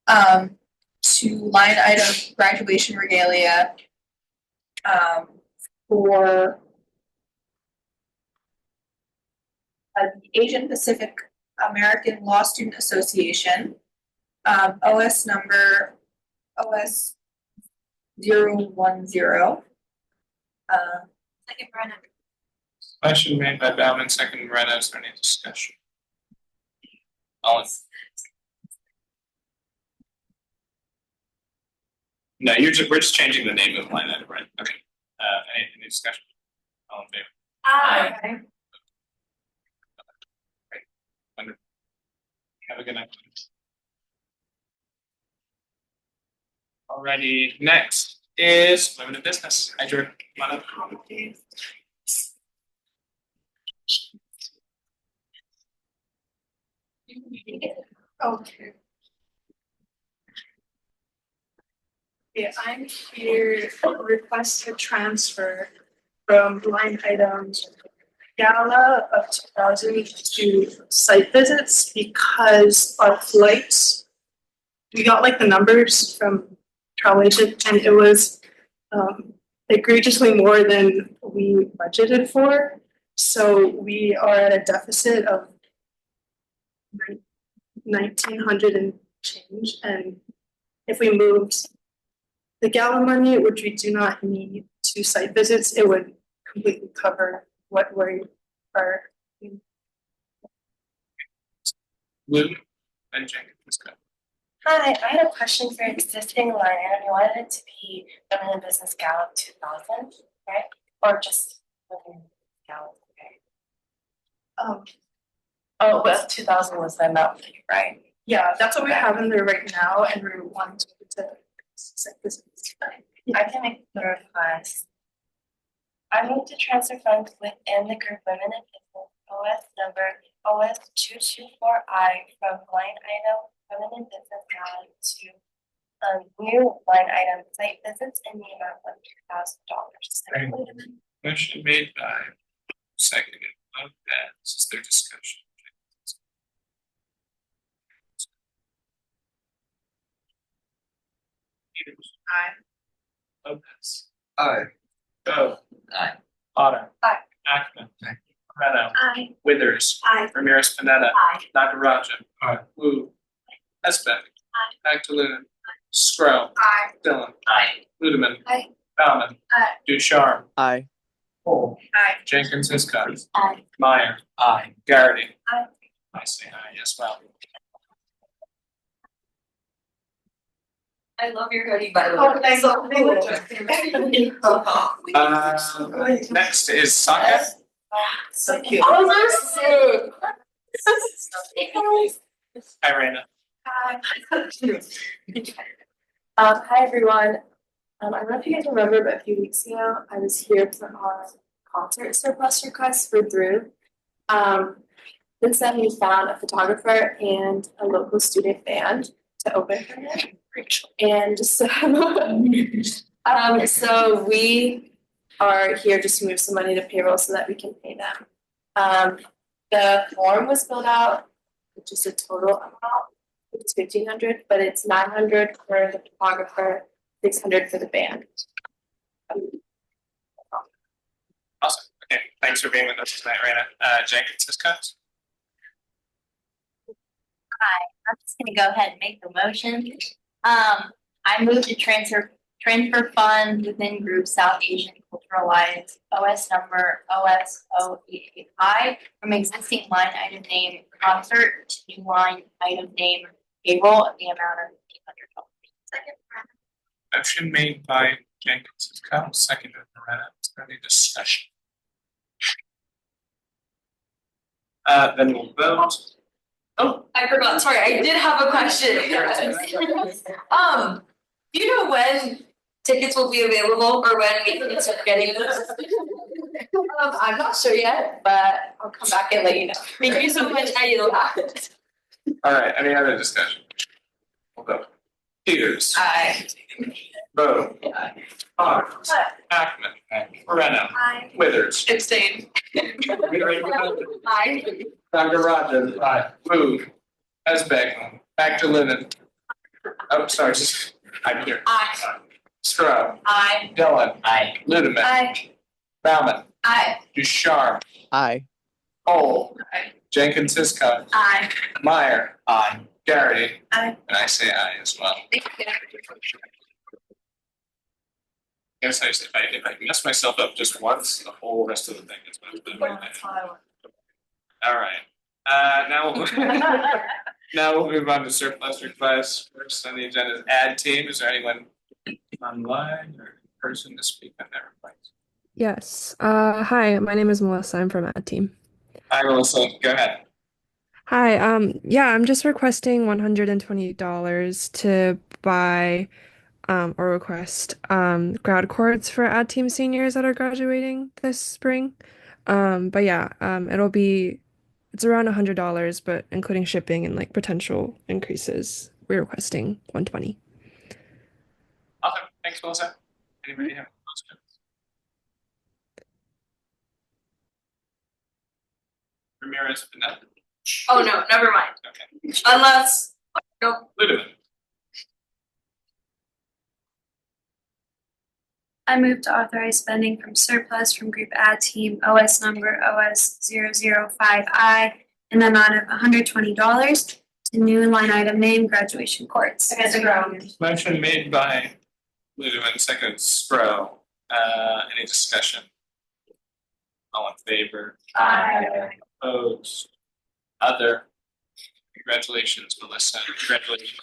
to line item graduation regalia for the Asian Pacific American Law Student Association, OS number OS 010. Second, Brennan. Motion made by Bauman, second Moreno, is there any discussion? All in. No, we're just changing the name of the line item, right? Okay. Any discussion? All in favor? Aye. Wonderful. Have a good night. Alrighty, next is limited business. Hi, Drew. Come on up. Okay. Yeah, I'm here to request a transfer from line items gala of 2,000 to site visits because our flights, we got like the numbers from travel agent and it was egregiously more than we budgeted for. So we are at a deficit of 1,900 and change, and if we moved the gala money, which we do not need 2 site visits, it would completely cover what we are. Lou and Jenkins, let's go. Hi, I had a question for existing line item. You wanted it to be feminine business gala 2,000, right? Or just women gala, okay? Oh, but 2,000 was the amount, right? Yeah, that's what we have in there right now, and we want to set this. I can make the request. I move to transfer funds within the group women in business OS number OS 224I from line item women in business gala to new line item site visits in the amount of $2,000. Motion made by seconded of that. This is their discussion. Aye. Lopez. Aye. Go. Aye. Potter. Aye. Ackman. Aye. Moreno. Aye. Withers. Aye. Ramirez Pineda. Aye. Nagaraja. Aye. Wu. Esbeck. Aye. Magdalena. Scro. Aye. Dillon. Aye. Ludeman. Aye. Bauman. Aye. Ducharme. Aye. Cole. Aye. Jenkins Hiscox. Aye. Meyer. Aye. Garrity. Aye. I say aye as well. I love your hoodie, by the way. Oh, thanks. Next is Saka. So cute. Oh, they're sick. Hi, Raina. Hi. Hi, everyone. I don't know if you guys remember, but a few weeks ago, I was here for our concert surplus request for Drew. Since then, we found a photographer and a local student band to open for him. And so, so we are here just to move some money to payroll so that we can pay them. The form was filled out, which is a total amount. It's 1,500, but it's 900 for the photographer, 600 for the band. Awesome. Okay, thanks for being with us tonight, Raina. Jenkins Hiscox. Hi, I'm just gonna go ahead and make the motion. I move to transfer funds within group South Asian Cultural Alliance, OS number OS0885, from existing line item name concert to new line item name payroll of the amount of $800. Second. Motion made by Jenkins, Kyle, seconded by Moreno. Is there any discussion? Then we'll vote. Oh, I forgot, sorry, I did have a question. Do you know when tickets will be available or when we can start getting those? I'm not sure yet, but I'll come back and let you know. Thank you so much, I yield. all right, any other discussion? We'll go. Peters. Aye. Bo. Fox. Ackman. Moreno. Aye. Withers. Abstain. Aye. Dr. Rogers. Aye. Wu. Esbeck. Back to Lennon. Oh, sorry, I'm here. Aye. Scrub. Aye. Dillon. Aye. Ludeman. Aye. Bauman. Aye. Ducharme. Aye. Cole. Aye. Jenkins Hiscox. Aye. Meyer. Aye. Garrity. Aye. And I say aye as well. Thank you. Guess if I mess myself up just once, the whole rest of the thing is going to be. All right. Now we'll move on to surplus requests. First on the agenda is ad team. Is there anyone online or person to speak on their request? Yes. Hi, my name is Melissa. I'm from Ad Team. Hi, Melissa. Go ahead. Hi. Yeah, I'm just requesting $120 to buy or request grad cords for Ad Team seniors that are graduating this spring. But yeah, it's around $100, but including shipping and like potential increases, we're requesting $120. Awesome. Thanks, Melissa. Anybody have questions? Ramirez Pinette. Oh, no, never mind. Okay. Unless, no. Ludeman. I move to authorize spending from surplus from group ad team OS number OS005I in the amount of $120 to new line item name graduation courts. Motion made by Ludeman, second Spro. Any discussion? All in favor? Aye. Opposed? Other? Congratulations, Melissa. Congratulations.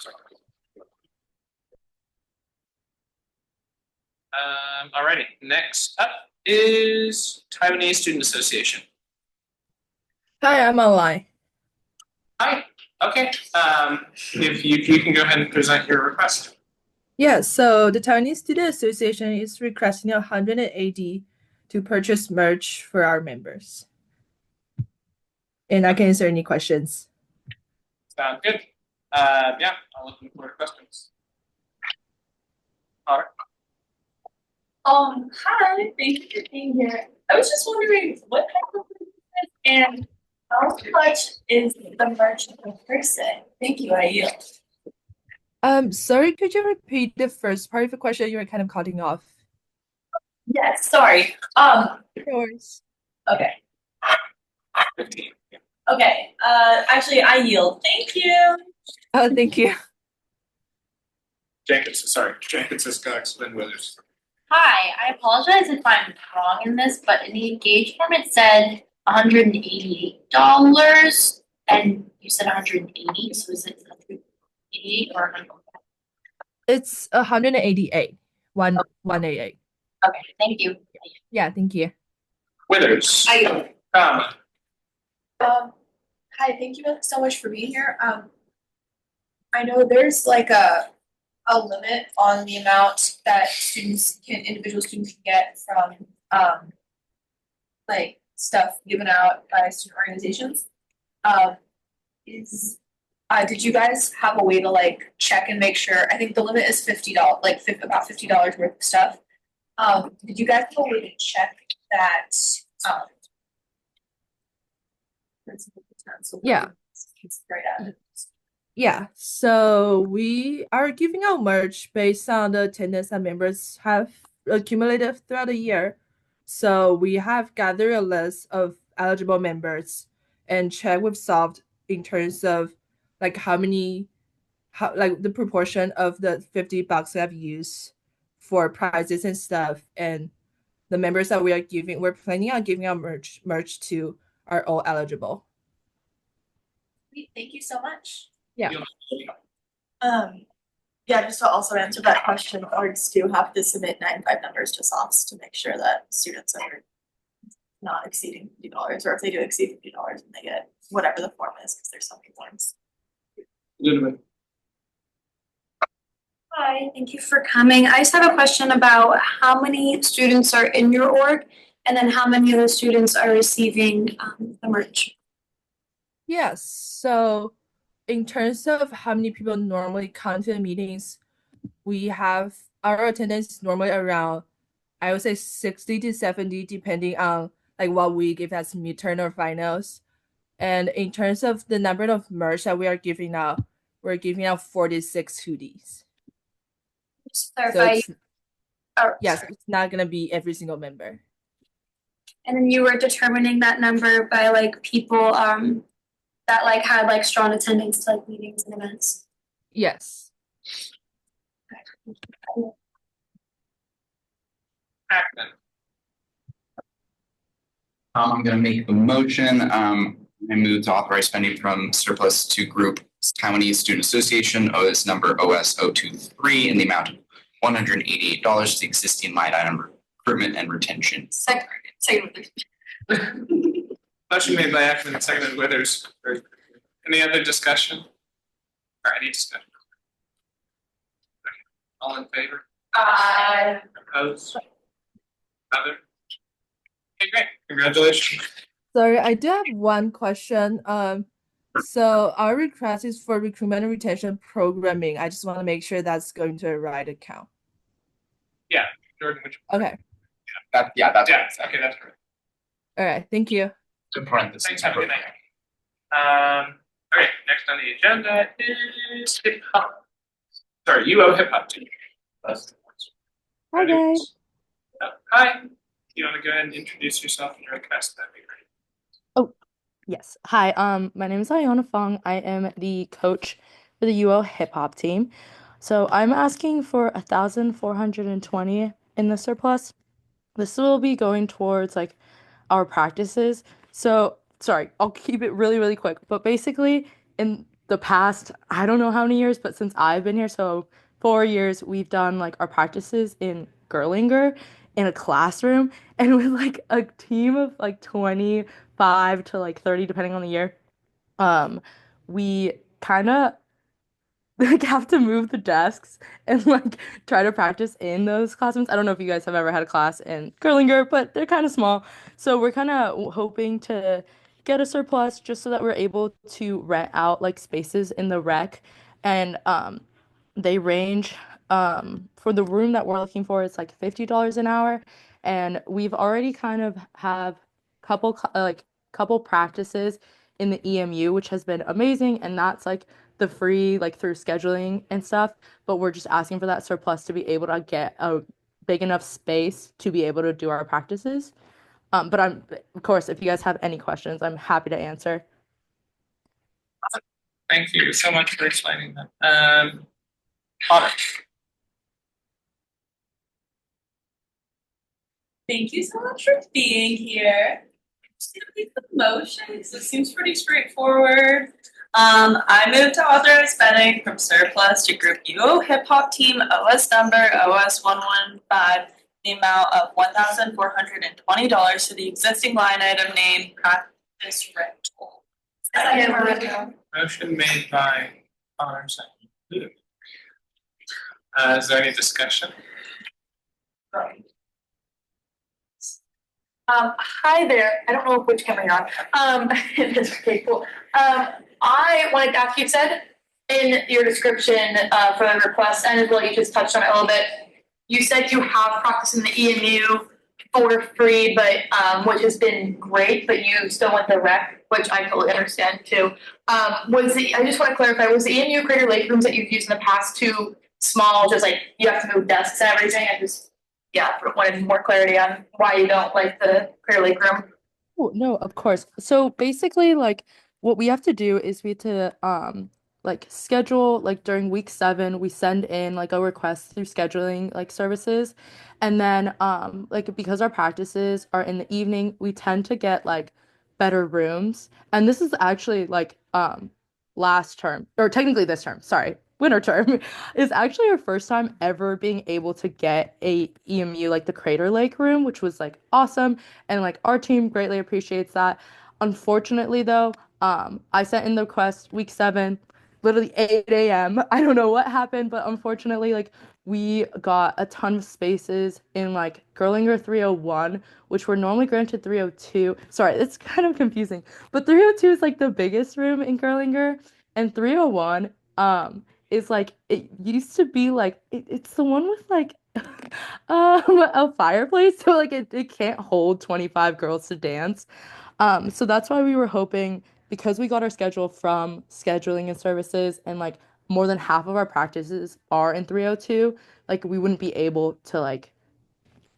Alrighty, next up is Taiwanese Student Association. Hi, I'm online. Hi, okay, if you can go ahead and present your request. Yeah, so the Taiwanese Student Association is requesting 180 to purchase merch for our members. And I can answer any questions. Sound good. Yeah, I'll look for questions. All right. Hi, thank you for being here. I was just wondering what type of business and how much is the merch per person? Thank you, I yield. Sorry, could you repeat the first part of the question? You were kind of cutting off. Yes, sorry. No worries. Okay. Okay, actually, I yield. Thank you. Oh, thank you. Jenkins Hiscox, Lynn Withers. Hi, I apologize if I'm wrong in this, but in the engage form it said $188 and you said 180, so is it 188 or 100? It's 188. 188. Okay, thank you. Yeah, thank you. Withers. I Hi, thank you so much for being here. I know there's like a limit on the amount that individual students can get from like stuff given out by student organizations. Did you guys have a way to like check and make sure? I think the limit is $50, like about $50 worth of stuff. Did you guys have a way to check that? Yeah. Right. Yeah, so we are giving out merch based on the attendance that members have accumulated throughout the year. So we have gathered a list of eligible members and check with Soft in terms of like how many how like the proportion of the $50 that I've used for prizes and stuff, and the members that we're planning on giving out merch to are all eligible. Thank you so much. Yeah. Yeah, just to also answer that question, orgs do have to submit 95 numbers to SOFs to make sure that students are not exceeding $50, or if they do exceed $50, then they get whatever the form is, because there's so many forms. Hi, thank you for coming. I just have a question about how many students are in your org, and then how many of those students are receiving the merch? Yes. So in terms of how many people normally come to the meetings, we have our attendance is normally around, I would say 60 to 70, depending on like what week, if that's midterm or finals. And in terms of the number of merch that we are giving out, we're giving out 46 hoodies. Just So clarify. yes, it's not gonna be every single member. And then you were determining that number by like people that like had like strong attendance to like meetings and events. Yes. I'm gonna make the motion. I move to authorize spending from surplus to group Taiwanese Student Association, OS number OS 023 in the amount of $188 to the existing line item recruitment and retention. Second. Motion made by Ackman and seconded Withers. Any other discussion? Or any discussion? All in favor? Aye. Opposed? Other? Okay, great. Congratulations. Sorry, I do have one question. So our request is for recruitment and retention programming. I just want to make sure that's going to the right account. Yeah, Jordan, which? Okay. That's okay, that's correct. All right, thank you. Thanks, have a good night. All right, next on the agenda is hip hop. Sorry, UO hip hop team. Hi guys. Hi. You want to go ahead and introduce yourself and your request? That'd be great. Oh, yes. Hi. My name is Iona Fong. I am the coach for the UO hip hop team. So I'm asking for 1,420 in the surplus. This will be going towards like our practices. So sorry, I'll keep it really, really quick. But basically, in the past, I don't know how many years, but since I've been here, so 4 years, we've done like our practices in Gerlinger in a classroom and with like a team of like 25 to like 30, depending on the year. We kind of like have to move the desks and like try to practice in those classrooms. I don't know if you guys have ever had a class in Gerlinger, but they're kind of small. So we're kind of hoping to get a surplus just so that we're able to rent out like spaces in the rec. And they range for the room that we're looking for, it's like $50 an hour. And we've already kind of have couple practices in the EMU, which has been amazing, and that's like the free like through scheduling and stuff, but we're just asking for that surplus to be able to get a big enough space to be able to do our practices. But of course, if you guys have any questions, I'm happy to answer. Thank you so much for explaining that. Otter. Thank you so much for being here. Just gonna make the motion, so it seems pretty straightforward. I move to authorize spending from surplus to group UO hip hop team OS number OS 115, the amount of $1,420 to the existing line item named practice rental. Motion made by Otter, second. Is there any discussion? Hi there. I don't know which camera you're on. It's okay, cool. I wanted to ask, you said in your description for the request, and as well, you just touched on it a little bit. You said you have practice in the EMU for free, but which has been great, but you still went the rec, which I totally understand too. I just want to clarify, was the EMU Crater Lake rooms that you've used in the past too small, just like you have to move desks and everything? I just wanted more clarity on why you don't like the Clear Lake room. Oh, no, of course. So basically, like what we have to do is we have to like schedule like during week 7 we send in like a request through scheduling like services, and then like because our practices are in the evening we tend to get like better rooms, and this is actually like last term, or technically this term, sorry, winter term, is actually our first time ever being able to get a EMU like the Crater Lake room, which was like awesome, and like our team greatly appreciates that. Unfortunately though, I sent in the request week 7, literally 8 a.m. I don't know what happened, but unfortunately like we got a ton of spaces in like Girlinger 301, which were normally granted 302. Sorry, it's kind of confusing, but 302 is like the biggest room in Girlinger, and 301 is like it used to be like it's the one with like a fireplace, so like it can't hold 25 girls to dance. So that's why we were hoping, because we got our schedule from scheduling and services, and like more than half of our practices are in 302, like we wouldn't be able to like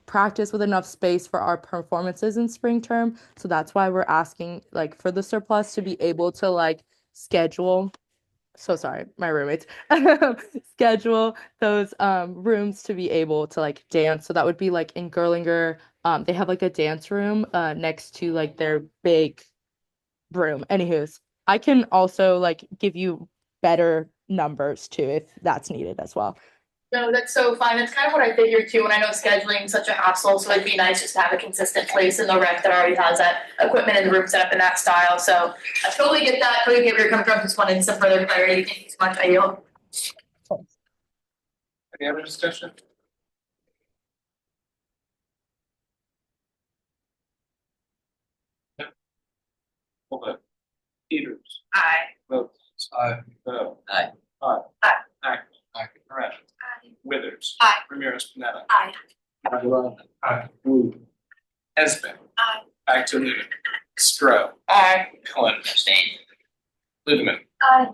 practice with enough space for our performances in spring term. So that's why we're asking like for the surplus to be able to like schedule, so sorry, my roommates, schedule those rooms to be able to like dance. So that would be like in Girlinger, they have like a dance room next to like their big room. Anywho's, I can also like give you better numbers too if that's needed as well. No, that's so fine. That's kind of what I figured too. And I know scheduling is such a hassle, so it'd be nice just to have a consistent place in the rec that already has that equipment and the room set up in that style. So I totally get that. Totally get where you're coming from. Just wanted some further clarity. Thank you so much. I yield. Any other discussion? No. Well, vote. Peters. Aye. Votes. Aye. Vote. Aye. Aye. Aye. Aye. Aye. Moran. Aye. Withers. Aye. Ramirez Pineda. Aye. Aye. Wu. Esmond. Aye. Back to Lumen. Stroh. Aye. Cohen. Abstain. Ludeman. Aye.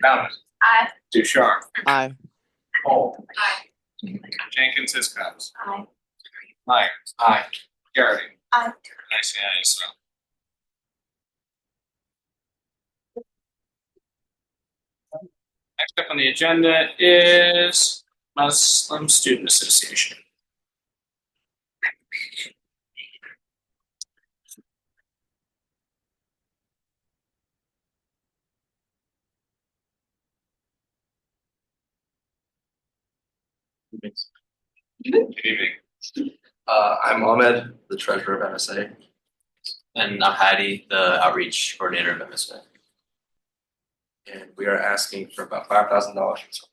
Bowman. Aye. Ducharme. Aye. Hall. Aye. Jenkins Hiscox. Aye. Myers. Aye. Garrity. Aye. I say aye as well. Next up on the agenda is Muslim Student Association. Good evening. I'm Ahmed, the treasurer of MSA. And I'm Hadi, the outreach coordinator of MSA. And we are asking for about $5,000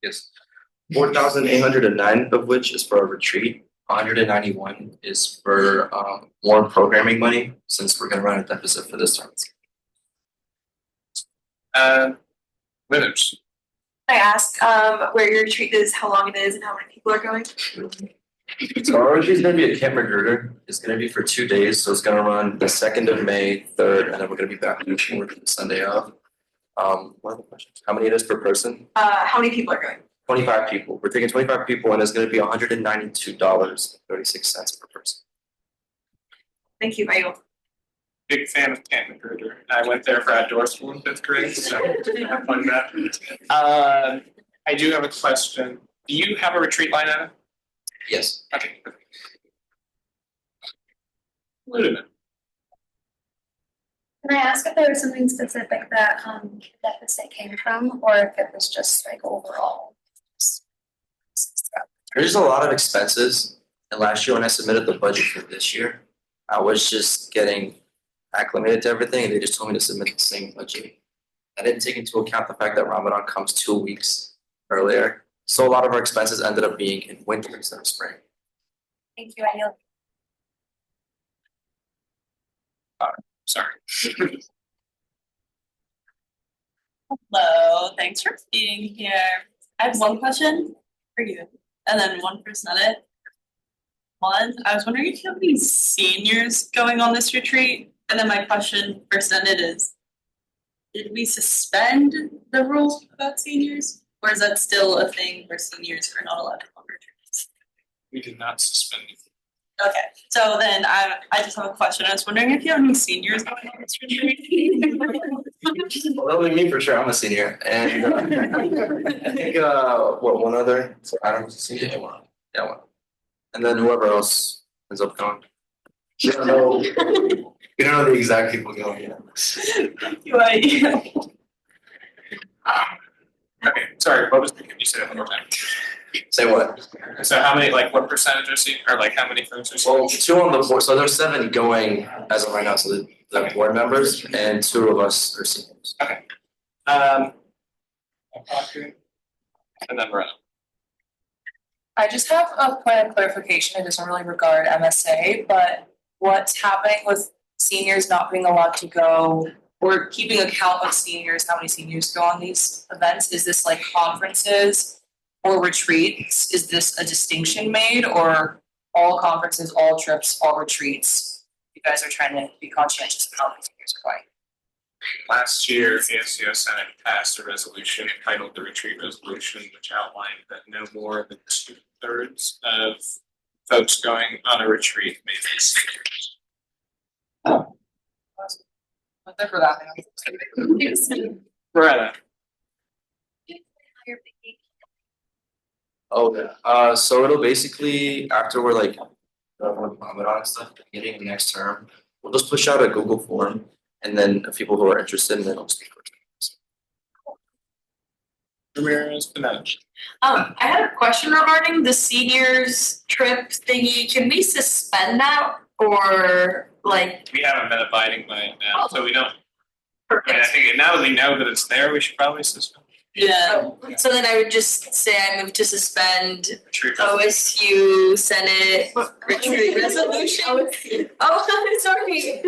Yes, 4,809 of which is for a retreat. 191 is for more programming money, since we're going to run a deficit for this term. Withers. I ask where your retreat is, how long it is, and how many people are going? So our retreat is going to be at Camp Magruder. It's going to be for 2 days, so it's going to run the 2nd of May, 3rd, and then we're going to be back in the Sunday of. What are the questions? How many it is per person? How many people are going? 25 people. We're taking 25 people, and it's going to be $192.36 per person. Thank you, Mayo. Big fan of Camp Magruder. I went there for outdoor school in 5th grade, so have fun with that. I do have a question. Do you have a retreat line item? Yes. Okay. Ludeman. Can I ask if there was something specific that deficit came from, or if it was just like overall? There's a lot of expenses, and last year when I submitted the budget for this year, I was just getting acclimated to everything, and they just told me to submit the same budget. I didn't take into account the fact that Ramadan comes 2 weeks earlier, so a lot of our expenses ended up being in winter instead of spring. Thank you, I yield. Sorry. Hello, thanks for being here. I have one question for you, and then one for Senate. One, I was wondering if you have any seniors going on this retreat, and then my question for Senate is, did we suspend the rules about seniors, or is that still a thing where seniors are not allowed to go on retreats? We did not suspend. Okay, so then I just have a question. I was wondering if you have any seniors going on this retreat? Well, only me for sure, I'm a senior, and I think, one other, so Adam's a senior? Yeah, one. And then whoever else ends up going. We don't know, we don't know the exact people going yet. Right. Okay, sorry, what was, can you say that one more time? Say what? So how many, like, what percentage are senior, or like how many folks are senior? Well, 2 on the board, so there's 7 going as of right now, so the board members, and 2 of us are seniors. Okay. And then Rena. I just have a point of clarification. It doesn't really regard MSA, but what's happening with seniors not being allowed to go or keeping account of seniors, how many seniors go on these events? Is this like conferences or retreats? Is this a distinction made, or all conferences, all trips, all retreats? You guys are trying to be conscientious of how many seniors are going. Last year, ASUO Senate passed a resolution entitled the Retreat Resolution, which outlined that no more than 2/3 of folks going on a retreat may be seniors. But they're for that. Rena. Oh, so it'll basically, after we're like, with Ramadan and stuff, getting the next term, we'll just push out a Google form, and then if people who are interested, then they'll speak. Ramirez Pineda. I had a question regarding the seniors trip thingy. Can we suspend that or like? We haven't been abiding by it now, so we don't. I mean, I think now that we know that it's there, we should probably suspend. Yeah, so then I would just say I move to suspend Retreat OSU Senate retreat resolution. Oh, sorry.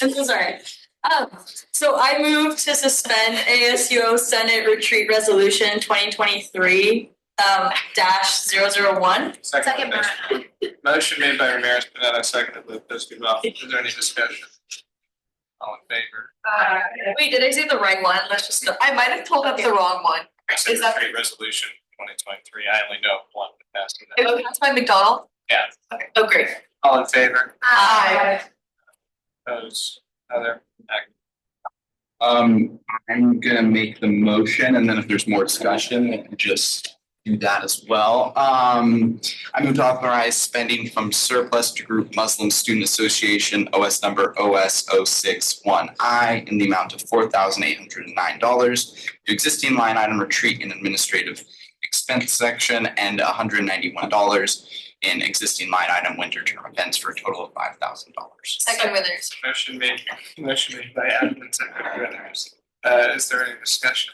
I'm so sorry. So I move to suspend ASUO Senate Retreat Resolution 2023 -001. Second motion. Motion made by Ramirez Pineda, seconded by Trustee Bell. Is there any discussion? All in favor? Wait, did I say the right one? Let's just go. I might have pulled up the wrong one. Is that Retreat Resolution 2023? I only know one that passed. Oh, that's by McDonald? Yeah. Okay. Oh, great. All in favor? Aye. Opposed? Other? I'm gonna make the motion, and then if there's more discussion, we can just do that as well. I move to authorize spending from surplus to Group Muslim Student Association OS number OS 061I in the amount of $4,809 to existing line item retreat and administrative expense section, and $191 in existing line item winter term events for a total of $5,000. Second Withers. Motion made by Admin, seconded by Withers. Is there any discussion?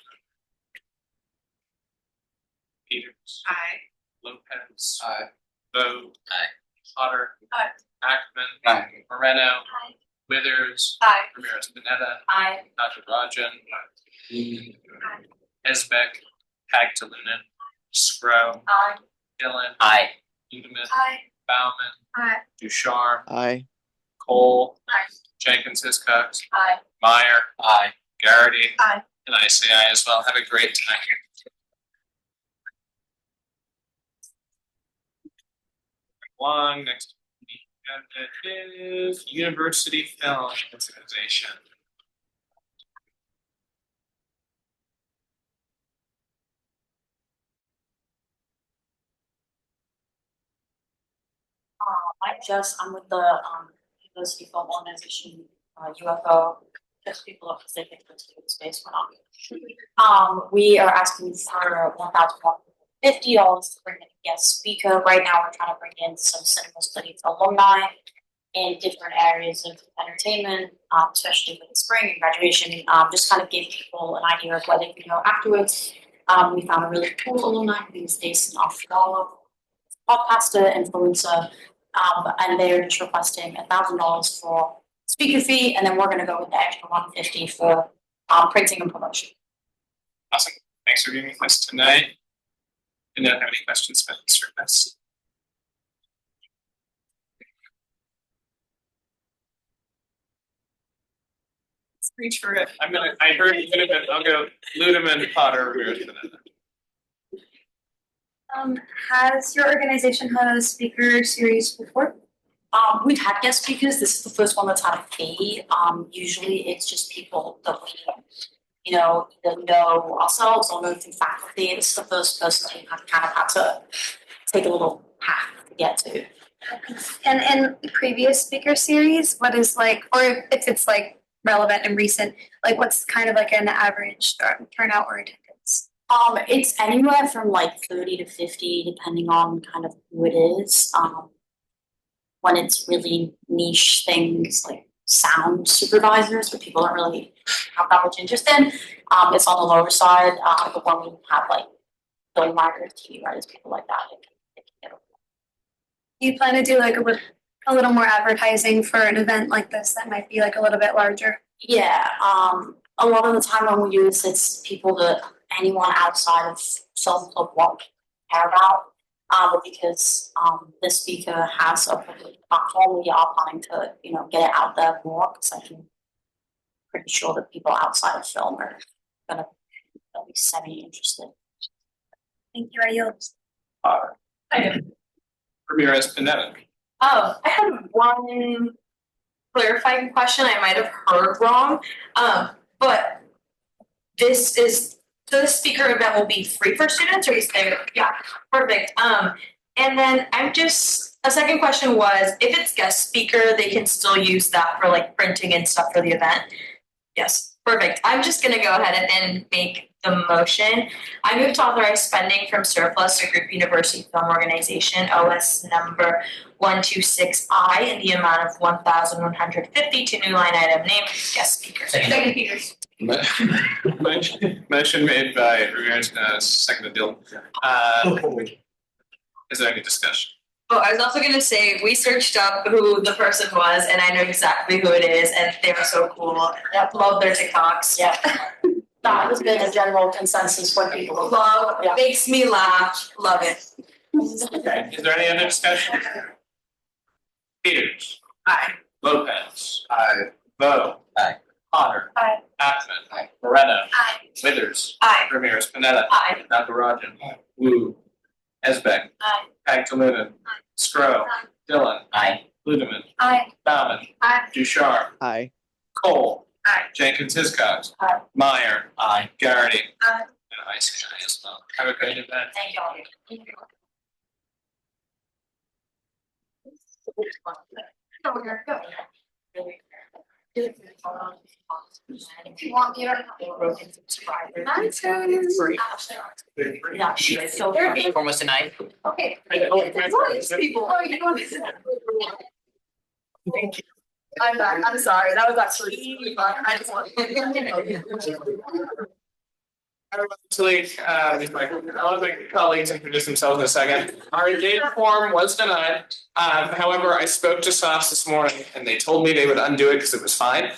Peters. Aye. Lopez. Aye. Vogt. Aye. Potter. Aye. Ackman. Aye. Moreno. Aye. Withers. Aye. Ramirez Pineda. Aye. Dr. Rajan. Esbeck. Tagtalunan. Scro. Aye. Dillon. Aye. Needham. Aye. Bauman. Aye. Ducharme. Aye. Cole. Aye. Jenkins Hiscox. Aye. Meyer. Aye. Garrity. Aye. And I say aye as well. Have a great time. Long next is University Film Organization. I'm with the University Film Organization, UFO, just people up to take into space when we are asking for $1,150 to bring in a guest speaker. Right now, we're trying to bring in some cinema studies alumni in different areas of entertainment, especially for the spring and graduation. Just kind of give people an idea of where they can go afterwards. We found a really cool alumni who's based in Australia, podcaster, influencer, and they're just requesting $1,000 for speaker fee, and then we're going to go with the extra $150 for printing and promotion. Awesome. Thanks for being with us tonight. And don't have any questions about this request. Reach for it. I heard Ludeman, I'll go Ludeman, Potter, Ramirez, Pineda. Has your organization had a speaker series before? We've had guest speakers. This is the first one that's had a fee. Usually it's just people that we, either know ourselves or know through faculty. This is the first person we have kind of had to take a little path to get to. And in previous speaker series, what is like, or if it's like relevant and recent, like what's kind of like an average turnout or attendance? It's anywhere from like 30 to 50, depending on kind of who it is. When it's really niche things like sound supervisors, where people don't really have that much interest in, it's on the lower side. But when we have like film writers, TV writers, people like that, it can get over. You plan to do like a little more advertising for an event like this that might be like a little bit larger? Yeah, a lot of the time when we do this, it's people that anyone outside of Self Club won't care about. But because the speaker has a public platform, we are planning to, get it out there more, because I'm pretty sure that people outside of film are gonna be semi-interested. Thank you, I yield. Ramirez, Pineda. I have one clarifying question I might have heard wrong. But this speaker event will be free for students, or yeah, perfect. And then a second question was, if it's guest speaker, they can still use that for like printing and stuff for the event? Yes, perfect. I'm just gonna go ahead and make the motion. I move to authorize spending from surplus to Group University Film Organization, OS number 126I, in the amount of $1,150 to new line item name guest speaker. Second Peters. Motion made by Ramirez, seconded Dylan. Is there any discussion? Oh, I was also gonna say, we searched up who the person was, and I know exactly who it is, and they were so cool. Yep, love their TikToks. Yeah. That has been a general consensus for people. Makes me laugh, love it. Okay, is there any other discussion? Peters. Aye. Lopez. Aye. Bo. Aye. Potter. Aye. Ackman. Aye. Moreno. Aye. Withers. Aye. Ramirez, Pineda. Aye. Nakarajan. Wu. Esbeck. Aye. Pagdaluna. Scro. Dillon. Aye. Ludeman. Aye. Bauman. Aye. Ducharme. Aye. Cole. Aye. Jenkins Hiscox. Aye. Meyer. Aye. Garrity. Aye. And I say aye as well. Have a great event. Thank you all. If you want me to. Yeah, she is so Third uniform was tonight. Okay. People. I'm sorry, that was actually fun. I just want. I'll let my colleagues introduce themselves in a second. Our data form was denied. However, I spoke to SOS this morning and they told me they would undo it because it was fine.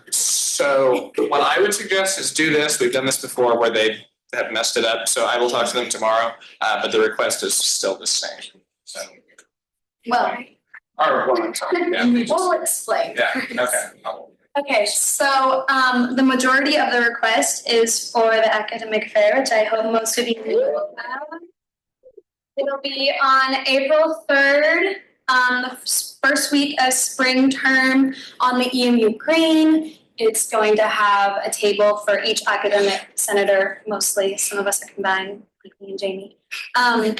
So what I would suggest is do this. We've done this before where they have messed it up. So I will talk to them tomorrow. But the request is still the same. So. Well. We'll explain. Yeah, okay. Okay, so the majority of the request is for the academic fair, which I hope most of you know about. It'll be on April 3rd, the first week of spring term on the EMU Green. It's going to have a table for each academic senator, mostly. Some of us are combined, like me and Jamie. And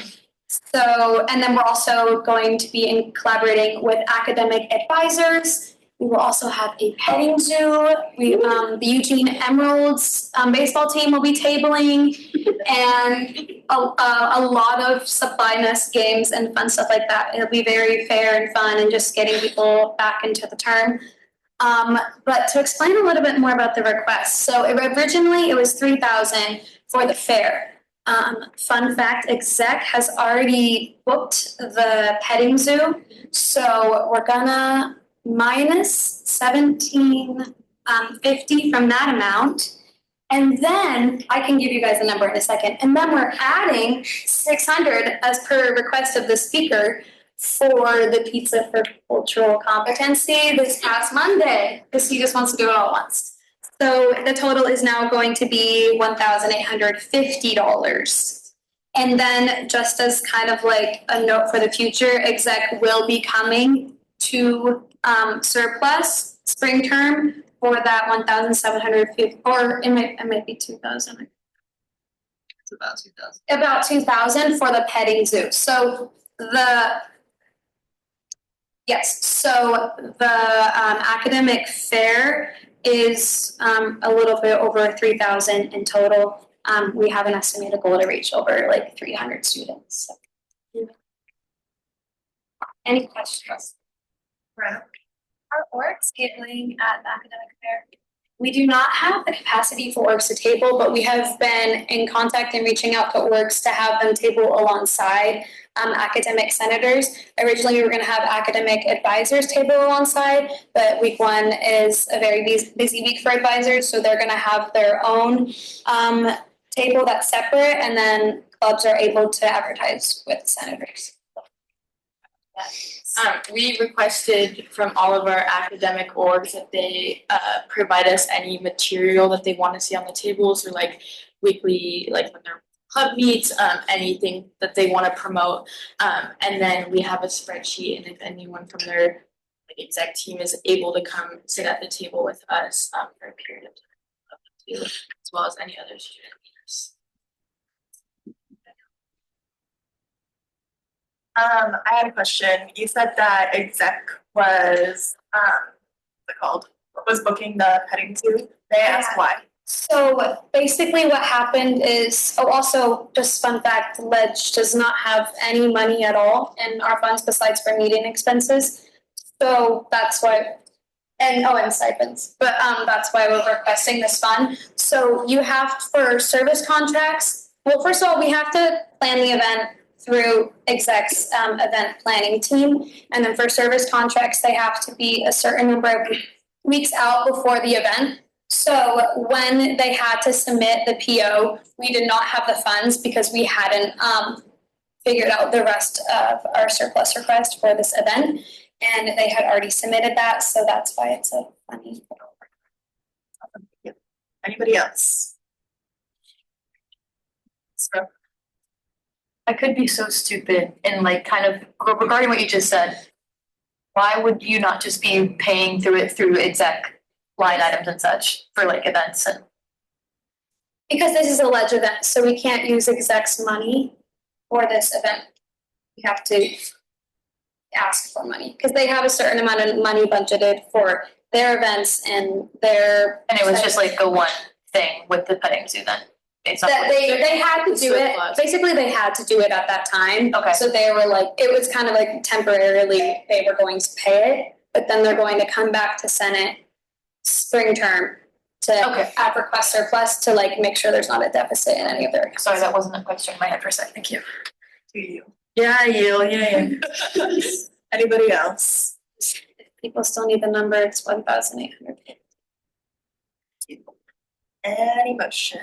then we're also going to be collaborating with academic advisors. We will also have a petting zoo. The Eugene Emeralds baseball team will be tabling, and a lot of supply nest games and fun stuff like that. It'll be very fair and fun, and just getting people back into the term. But to explain a little bit more about the request, so originally it was $3,000 for the fair. Fun fact, exec has already booked the petting zoo, so we're gonna minus $1,750 from that amount. And then I can give you guys a number in a second. And then we're adding $600 as per request of the speaker for the pizza for cultural competency this past Monday, because he just wants to do it all at once. So the total is now going to be $1,850. And then just as kind of like a note for the future, exec will be coming to surplus spring term for that 1,750, or it might be 2,000. It's about 2,000. About 2,000 for the petting zoo. So the academic fair is a little bit over 3,000 in total. We have an estimated goal to reach over like 300 students. So. Any questions? Right. Are orgs tabling at the academic fair? We do not have the capacity for orgs to table, but we have been in contact and reaching out to orgs to have them table alongside academic senators. Originally, we were going to have academic advisors table alongside, but week 1 is a very busy week for advisors, so they're going to have their own table that's separate, and then clubs are able to advertise with senators. We requested from all of our academic orgs that they provide us any material that they want to see on the tables, or like weekly, like when their club meets, anything that they want to promote. And then we have a spreadsheet, and if anyone from their exec team is able to come sit at the table with us for a period of time, as well as any other student leaders. I had a question. You said that exec was what's it called? Was booking the petting zoo. They asked why. So basically what happened is, also just fun fact, Ledge does not have any money at all in our funds besides for meeting expenses. So that's why, and stipends, but that's why we're requesting this fund. So you have, for service contracts, well, first of all, we have to plan the event through exec's event planning team. And then for service contracts, they have to be a certain number of weeks out before the event. So when they had to submit the PO, we did not have the funds because we hadn't figured out the rest of our surplus request for this event. And they had already submitted that, so that's why it's a funny. Anybody else? So. I could be so stupid and like kind of regarding what you just said. Why would you not just be paying through exec line items and such for like events? And because this is a Ledge event, so we can't use exec's money for this event. We have to ask for money because they have a certain amount of money budgeted for their events and their. And it was just like the one thing with the petting zoo then. That they had to do it. Basically, they had to do it at that time. Okay. So they were like, it was kind of like temporarily they were going to pay it, but then they're going to come back to Senate spring term to add request surplus to like make sure there's not a deficit in any of their. Sorry, that wasn't a question in my head for a second. Thank you. To you. Yeah. Anybody else? If people still need the number, it's 1,800. Any motions?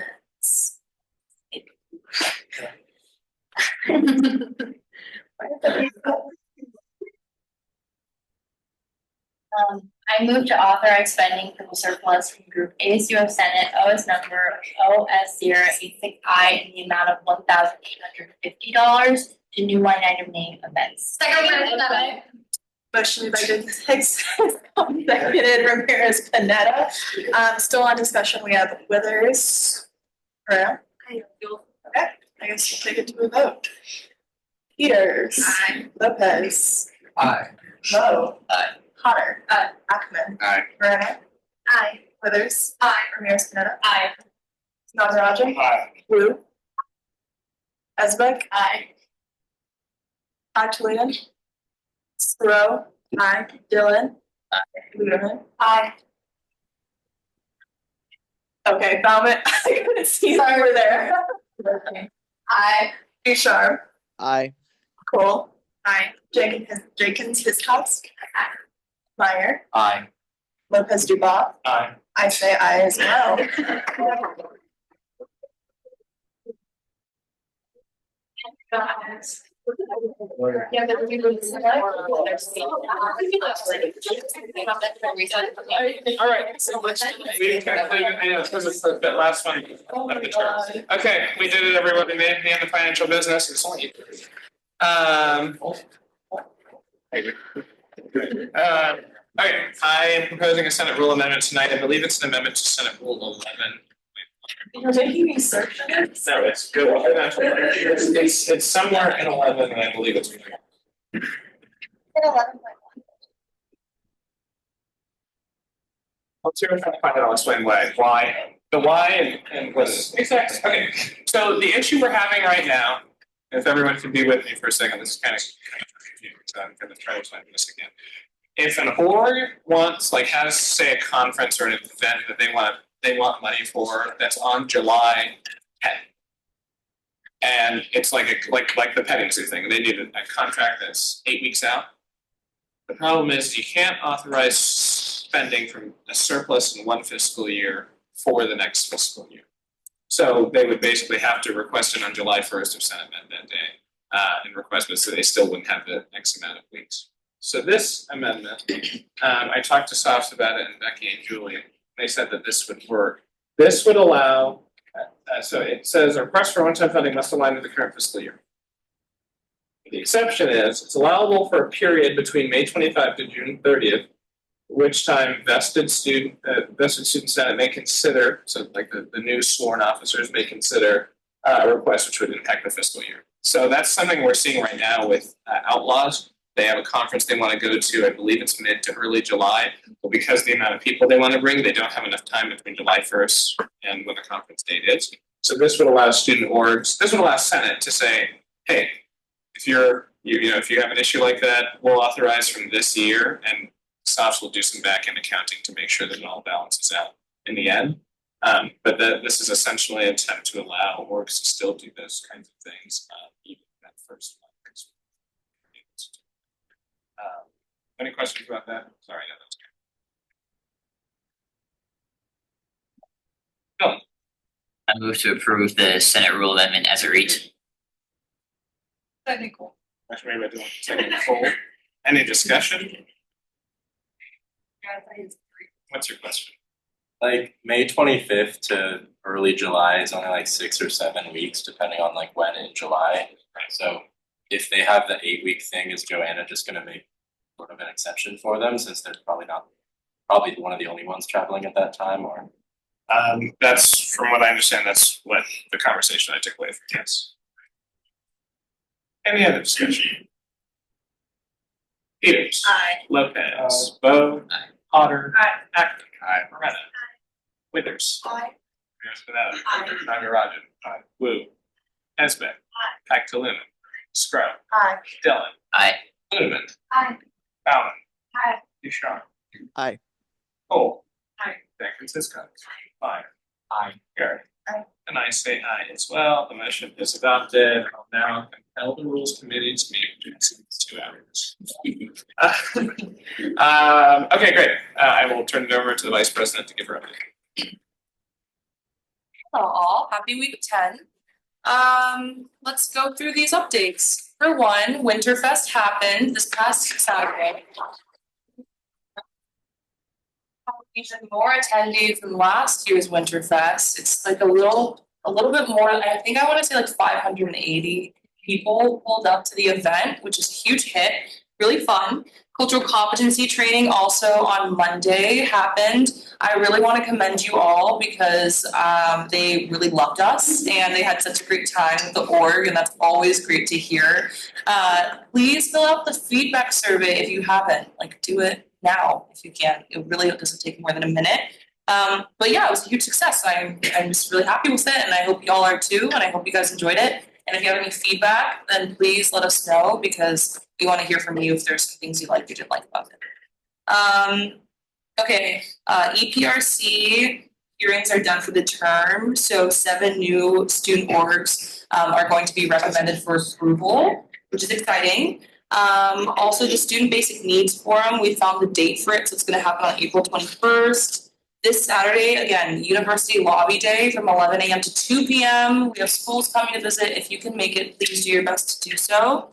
I move to authorize spending for the surplus from Group ASUO Senate OS number OS086I in the amount of $1,850 to new line item name events. Motion by Jenkins Hicks, seconded Ramirez Panetta. Still on discussion, we have Withers. Pereira. Okay, I guess we'll take it to a vote. Peters. Aye. Lopez. Aye. Lowe. Aye. Potter. Aye. Ackerman. Aye. Moreno. Aye. Withers. Aye. Ramirez Panetta. Aye. Nazaraja. Aye. Wu. Esbeck. Aye. Actually. Thoreau. Aye. Dylan. Aye. Luderman. Aye. Okay, Falmouth. I couldn't see you over there. Aye. Bouchard. Aye. Cole. Aye. Jenkins Hiscox. Aye. Meyer. Aye. Lopez Dubois. Aye. I say aye as well. Yeah, but we would select. All right, so let's, we concluded, I know, this is the last one of the term. Okay, we did it, everybody made it to the end of financial business, it's only. Okay, I am proposing a Senate rule amendment tonight, I believe it's an amendment to Senate Rule 11. You're making me search it? No, it's good, it's somewhere in 11, and I believe it's. I'll see if I can find it, I'll explain why, the why and what's exactly, okay, so the issue we're having right now, if everyone can be with me for a second, this is kind of confusing, so I'm gonna try to explain this again. If an org wants, like, has, say, a conference or an event that they want money for, that's on July 10th. And it's like the petting zoo thing, they need a contract that's 8 weeks out. The problem is you can't authorize spending from a surplus in one fiscal year for the next fiscal year. So they would basically have to request it on July 1st or Senate Met that day, and request, but so they still wouldn't have the X amount of weeks. So this amendment, I talked to Sofs about it and Becky and Julie, they said that this would work. This would allow, so it says a request for one-time funding must align with the current fiscal year. The exception is, it's allowable for a period between May 25 to June 30th, which time vested student Senate may consider, so like the new sworn officers may consider a request which would impact the fiscal year. So that's something we're seeing right now with Outlaws. They have a conference they want to go to, I believe it's mid to early July, but because the amount of people they want to bring, they don't have enough time between July 1st and when the conference date is. So this would allow student orgs, this would allow Senate to say, hey, if if you have an issue like that, we'll authorize from this year, and SOPs will do some back-end accounting to make sure that it all balances out in the end. But this is essentially an attempt to allow orgs to still do those kinds of things, even that first one. Any questions about that? Sorry, no, that's good. I move to approve the Senate rule amendment as it reads. Technical. Motion made by Dylan, second by Cole. Any discussion? What's your question? Like May 25th to early July is only like 6 or 7 weeks, depending on like when in July. So if they have the 8-week thing, is Joanna just gonna make sort of an exception for them, since they're probably one of the only ones traveling at that time, or? That's, from what I understand, that's what the conversation I took away from, yes. Any other discussion? Peters. Aye. Lopez. Bo. Aye. Potter. Aye. Acton. Aye. Moreno. Withers. Aye. Spinetta. Nagarajan. Aye. Wu. Esbeck. Aye. Pactaluna. Scrub. Aye. Dillon. Aye. Ludeman. Aye. Bowman. Aye. Ducharme. Aye. Cole. Aye. San Francisco. Aye. Aye. Gary. Aye. And I say aye as well. The motion is adopted. I'll now compel the Rules Committee to meet in 2 hours. Okay, great. I will turn it over to the Vice President to give her update. Hello all, happy week 10. Let's go through these updates. For one, Winterfest happened this past Saturday. Even more attendees than last year's Winterfest. It's like a little bit more, I think I want to say like 580 people pulled up to the event, which is a huge hit, really fun. Cultural competency training also on Monday happened. I really want to commend you all because they really loved us and they had such a great time with the org, and that's always great to hear. Please fill out the feedback survey if you haven't, like do it now if you can. It really doesn't take more than a minute. But yeah, it was a huge success. I'm just really happy with it, and I hope y'all are too, and I hope you guys enjoyed it. And if you have any feedback, then please let us know because we want to hear from you if there's some things you liked or didn't like about it. Okay, EPRC hearings are done for the term, so 7 new student orgs are going to be recommended for approval, which is exciting. Also, the Student Basic Needs Forum, we found the date for it, so it's going to happen on April 21st. This Saturday, again, University Lobby Day from 11 a.m. to 2 p.m. We have schools coming to visit. If you can make it, please do your best to do so.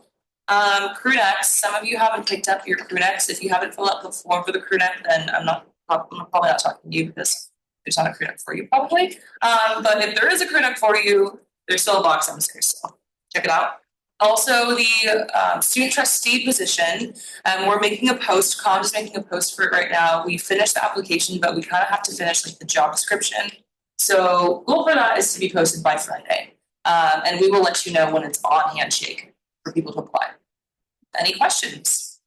Crew necks, some of you haven't picked up your crew necks. If you haven't filled out the form for the crew neck, then I'm probably not talking to you because there's not a crew neck for you probably. But if there is a crew neck for you, there's still a box downstairs, so check it out. Also, the student trustee position, we're making a post, Comm is making a post for it right now. We finished the application, but we kind of have to finish like the job description. So goal for that is to be posted by Friday. And we will let you know when it's on Handshake for people to apply. Any questions?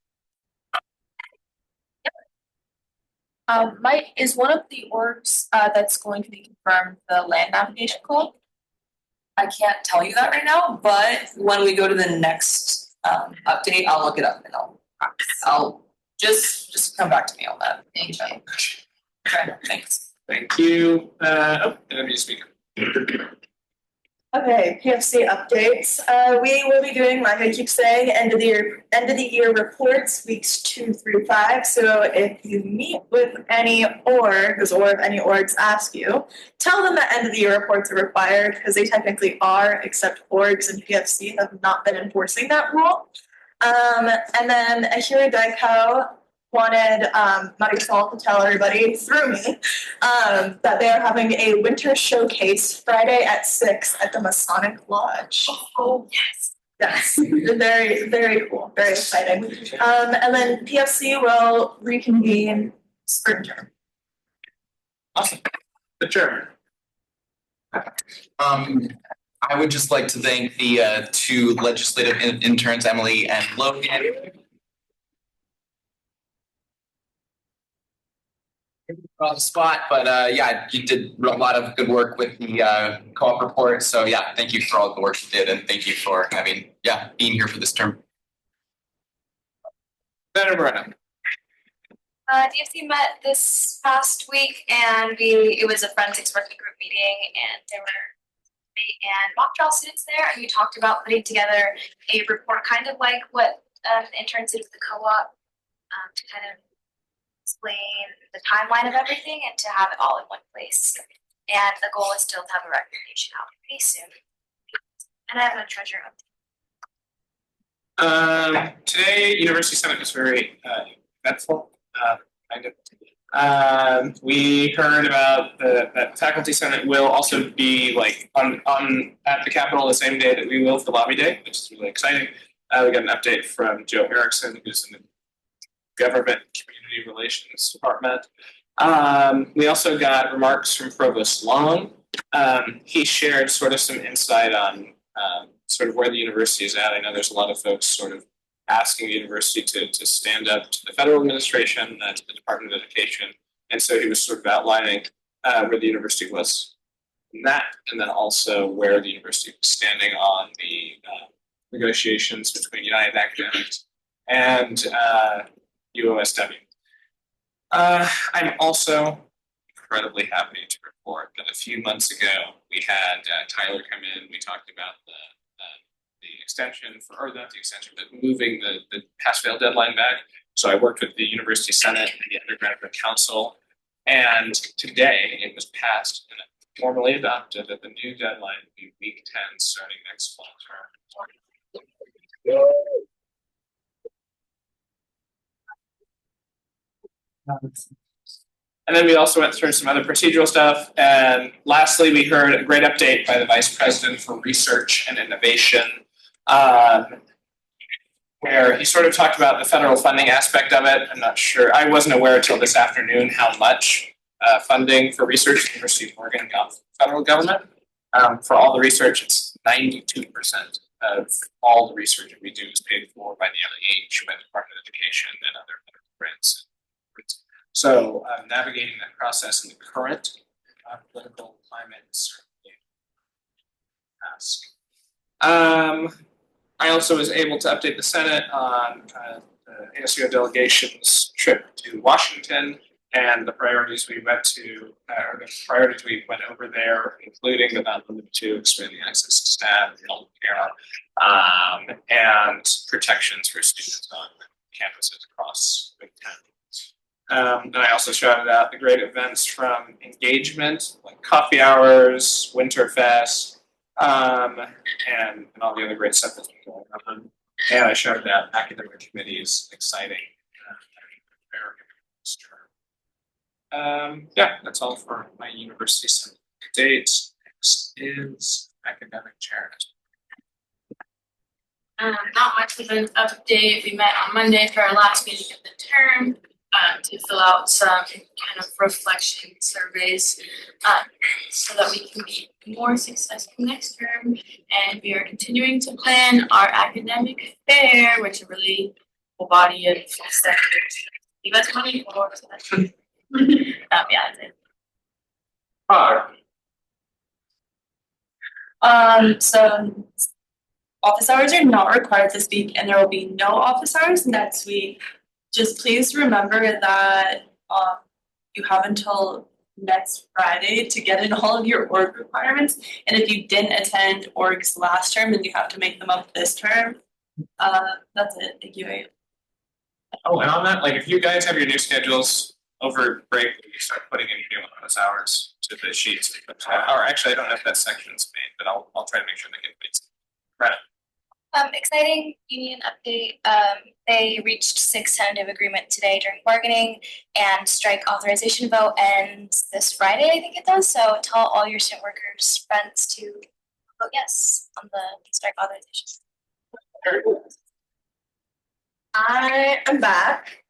Mike, is one of the orgs that's going to be confirmed the land navigation call? I can't tell you that right now, but when we go to the next update, I'll look it up and I'll just come back to me on that. Thank you. Okay, thanks. Thank you. Energy speaker. Okay, PFC updates. We will be doing, like I keep saying, end of the year reports, weeks 2 through 5. So if you meet with any orgs or if any orgs ask you, tell them that end of the year reports are required because they technically are, except orgs and PFC have not been enforcing that rule. And then Ahira Daiko wanted Marisol to tell everybody through me that they are having a winter showcase Friday at 6 at the Masonic Lodge. Oh yes. Yes, very, very cool, very exciting. And then PFC will reconvene spring term. Awesome. The chairman. I would just like to thank the two legislative interns, Emily and Logan. On the spot, but yeah, you did a lot of good work with the co-op report. So yeah, thank you for all the work you did, and thank you for being here for this term. Senator Brennan. DFC met this past week, and it was a forensics working group meeting, and there were and mock trial students there, and we talked about putting together a report, kind of like what interns did with the co-op, to kind of explain the timeline of everything and to have it all in one place. And the goal is still to have a recommendation out pretty soon. And I have no treasure update. Today, University Senate was very eventful. We heard about that Faculty Senate will also be like on at the Capitol the same day that we will for Lobby Day, which is really exciting. We got an update from Joe Erickson, who's in the Government Community Relations Department. We also got remarks from Provost Long. He shared sort of some insight on sort of where the university is at. I know there's a lot of folks sort of asking the university to stand up to the federal administration, to the Department of Education. And so he was sort of outlining where the university was in that, and then also where the university was standing on the negotiations between United Academics and UOSW. I'm also incredibly happy to report that a few months ago we had Tyler come in. We talked about the extension or not the extension, but moving the pass-fail deadline back. So I worked with the University Senate and the Undergraduate Council, and today it was passed and formally adopted that the new deadline would be week 10 starting next fall term. And then we also went through some other procedural stuff. And lastly, we heard a great update by the Vice President for Research and Innovation, where he sort of talked about the federal funding aspect of it. I'm not sure, I wasn't aware until this afternoon how much funding for research the University of Oregon got from the federal government. For all the research, it's 92% of all the research that we do is paid for by the NIH, by the Department of Education, and other grants. So navigating that process in the current political climate is certainly a task. I also was able to update the Senate on the ASUO delegation's trip to Washington and the priorities we went to, or the priorities we went over there, including but not limited to expanding access to staff, healthcare, and protections for students on campuses across the town. And I also shouted out the great events from Engagement, like coffee hours, Winterfest, and all the other great stuff that's been going on. And I shouted out academic committees, exciting. Yeah, that's all for my university dates. Next is academic chair. Not much of an update. We met on Monday for our last meeting of the term, to fill out some kind of reflection surveys, so that we can be more successful next term. And we are continuing to plan our academic fair, which is really a body of stuff. Give us money for that. Yeah, that's it. So office hours are not required this week, and there will be no office hours next week. Just please remember that you have until next Friday to get in all of your org requirements. And if you didn't attend orgs last term, then you have to make them up this term. That's it. Thank you. Oh, and on that, like if you guys have your new schedules over break, you start putting in new office hours to the sheets. Or actually, I don't know if that section's made, but I'll try to make sure they get made. Right. Exciting union update. They reached 6 tentative agreement today during bargaining, and strike authorization vote ends this Friday, I think it does. So tell all your student workers, friends to vote yes on the strike authorization. I am back.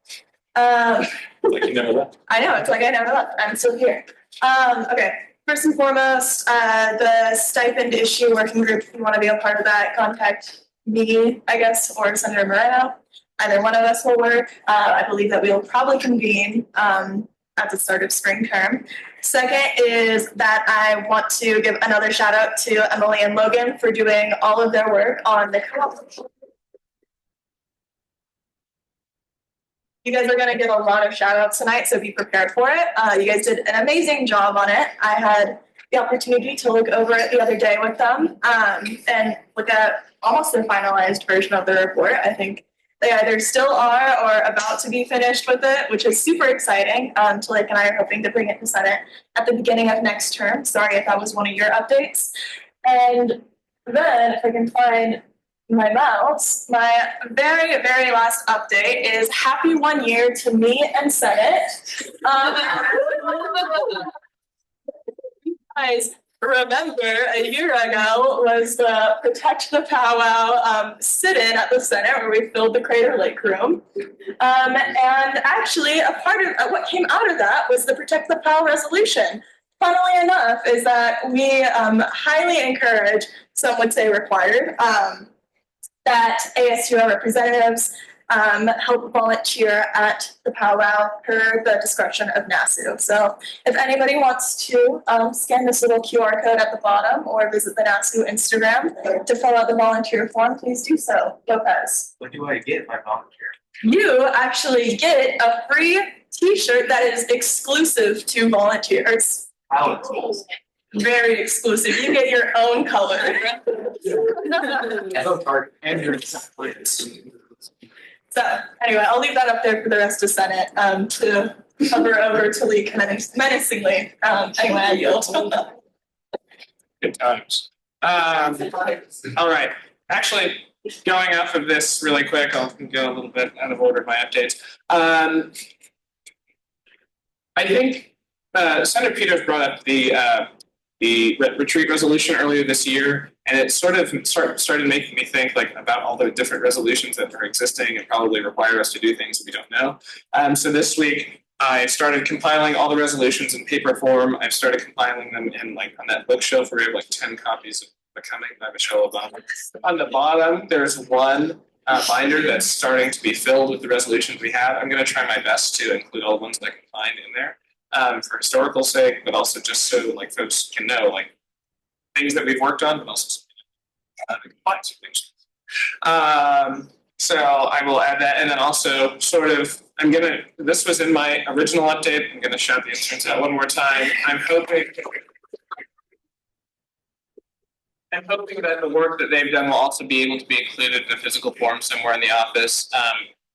Like you never left. I know, it's like I never left. I'm still here. Okay. First and foremost, the stipend issue working group, if you want to be a part of that, contact me, I guess, or Senator Moreno. Either one of us will work. I believe that we will probably convene at the start of spring term. Second is that I want to give another shout out to Emily and Logan for doing all of their work on the co-op. You guys are gonna get a lot of shout outs tonight, so be prepared for it. You guys did an amazing job on it. I had the opportunity to look over it the other day with them and look at almost their finalized version of the report. I think they either still are or about to be finished with it, which is super exciting. Talake and I are hoping to bring it to Senate at the beginning of next term. Sorry if that was one of your updates. And then if I can find my mouse, my very, very last update is happy 1 year to me and Senate. Guys, remember a year ago was the Protect the Powwow sit-in at the Senate where we filled the Crater Lake room. And actually a part of what came out of that was the Protect the Powwow resolution. Funnily enough, is that we highly encourage, some would say required, that ASUO representatives help volunteer at the powwow per the discretion of NASU. So if anybody wants to scan this little QR code at the bottom or visit the NASU Instagram to fill out the volunteer form, please do so. Lopez. What do I get if I volunteer? You actually get a free t-shirt that is exclusive to volunteers. Very exclusive. You get your own color. So anyway, I'll leave that up there for the rest of Senate to hover over to leak menacingly. Anyway, I yield. Good times. All right. Actually, going off of this really quick, I'll go a little bit out of order of my updates. I think Senator Peters brought up the retreat resolution earlier this year, and it sort of started making me think like about all the different resolutions that are existing and probably require us to do things that we don't know. So this week I started compiling all the resolutions in paper form. I've started compiling them in like on that bookshelf where we have like 10 copies of Becoming by Michelle Obama. On the bottom, there's one binder that's starting to be filled with the resolutions we have. I'm going to try my best to include all the ones that I can find in there. For historical sake, but also just so like folks can know like things that we've worked on, but also compliance things. So I will add that, and then also sort of this was in my original update. I'm gonna shout the instruments out one more time. I'm hoping that the work that they've done will also be able to be included in a physical form somewhere in the office.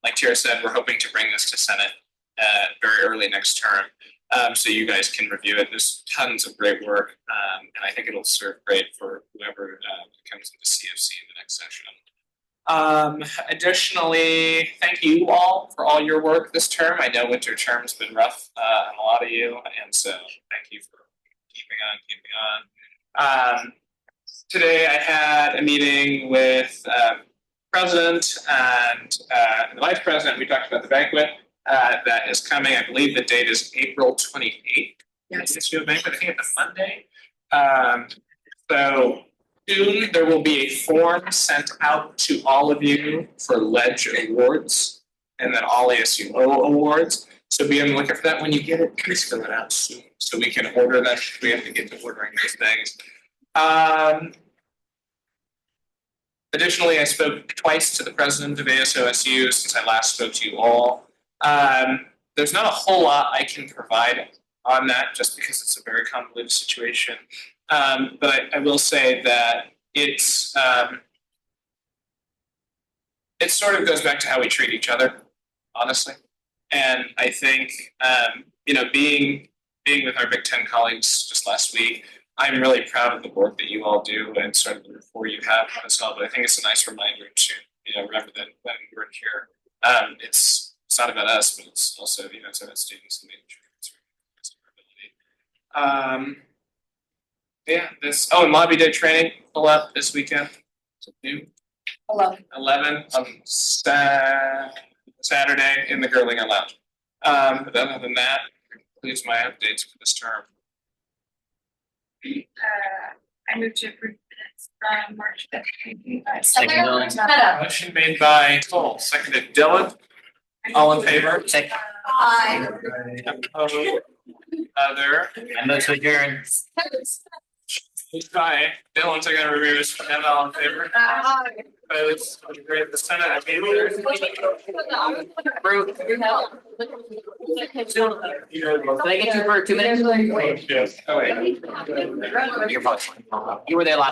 Like Tira said, we're hoping to bring this to Senate very early next term. So you guys can review it. There's tons of great work, and I think it'll serve great for whoever comes into CFC in the next session. Additionally, thank you all for all your work this term. I know winter term's been rough on a lot of you, and so thank you for keeping on. Today I had a meeting with president and the vice president. We talked about the banquet that is coming. I believe the date is April 28th. Yes. The ASUO banquet, I think it's a Monday. So soon there will be a form sent out to all of you for ledge awards and then all ASUO awards. So be on the lookout for that. When you get it, please fill it out soon so we can order them. We have to get to ordering these things. Additionally, I spoke twice to the president of ASOSU since I last spoke to you all. There's not a whole lot I can provide on that just because it's a very convoluted situation. But I will say that it sort of goes back to how we treat each other, honestly. And I think, being with our Big Ten colleagues just last week, I'm really proud of the work that you all do and sort of the rapport you have as well. But I think it's a nice reminder to, remember that when we're here, it's not about us, but it's also, it's about students and making sure it's our ability. And lobby day training pull up this weekend. So 11 on Saturday in the Girlinger Lounge. But other than that, concludes my updates for this term. I moved to approve minutes from March 5th. Second. Motion made by Cole, seconded Dylan. All in favor? Aye. Opposed? Other. I'm going to adjourn. Aye. Dylan, second reviewers, and all in favor? Aye. Opposed? Great. The Senate. I mean, Can I get you for 2 minutes? yes. Oh wait. You're probably, you were there last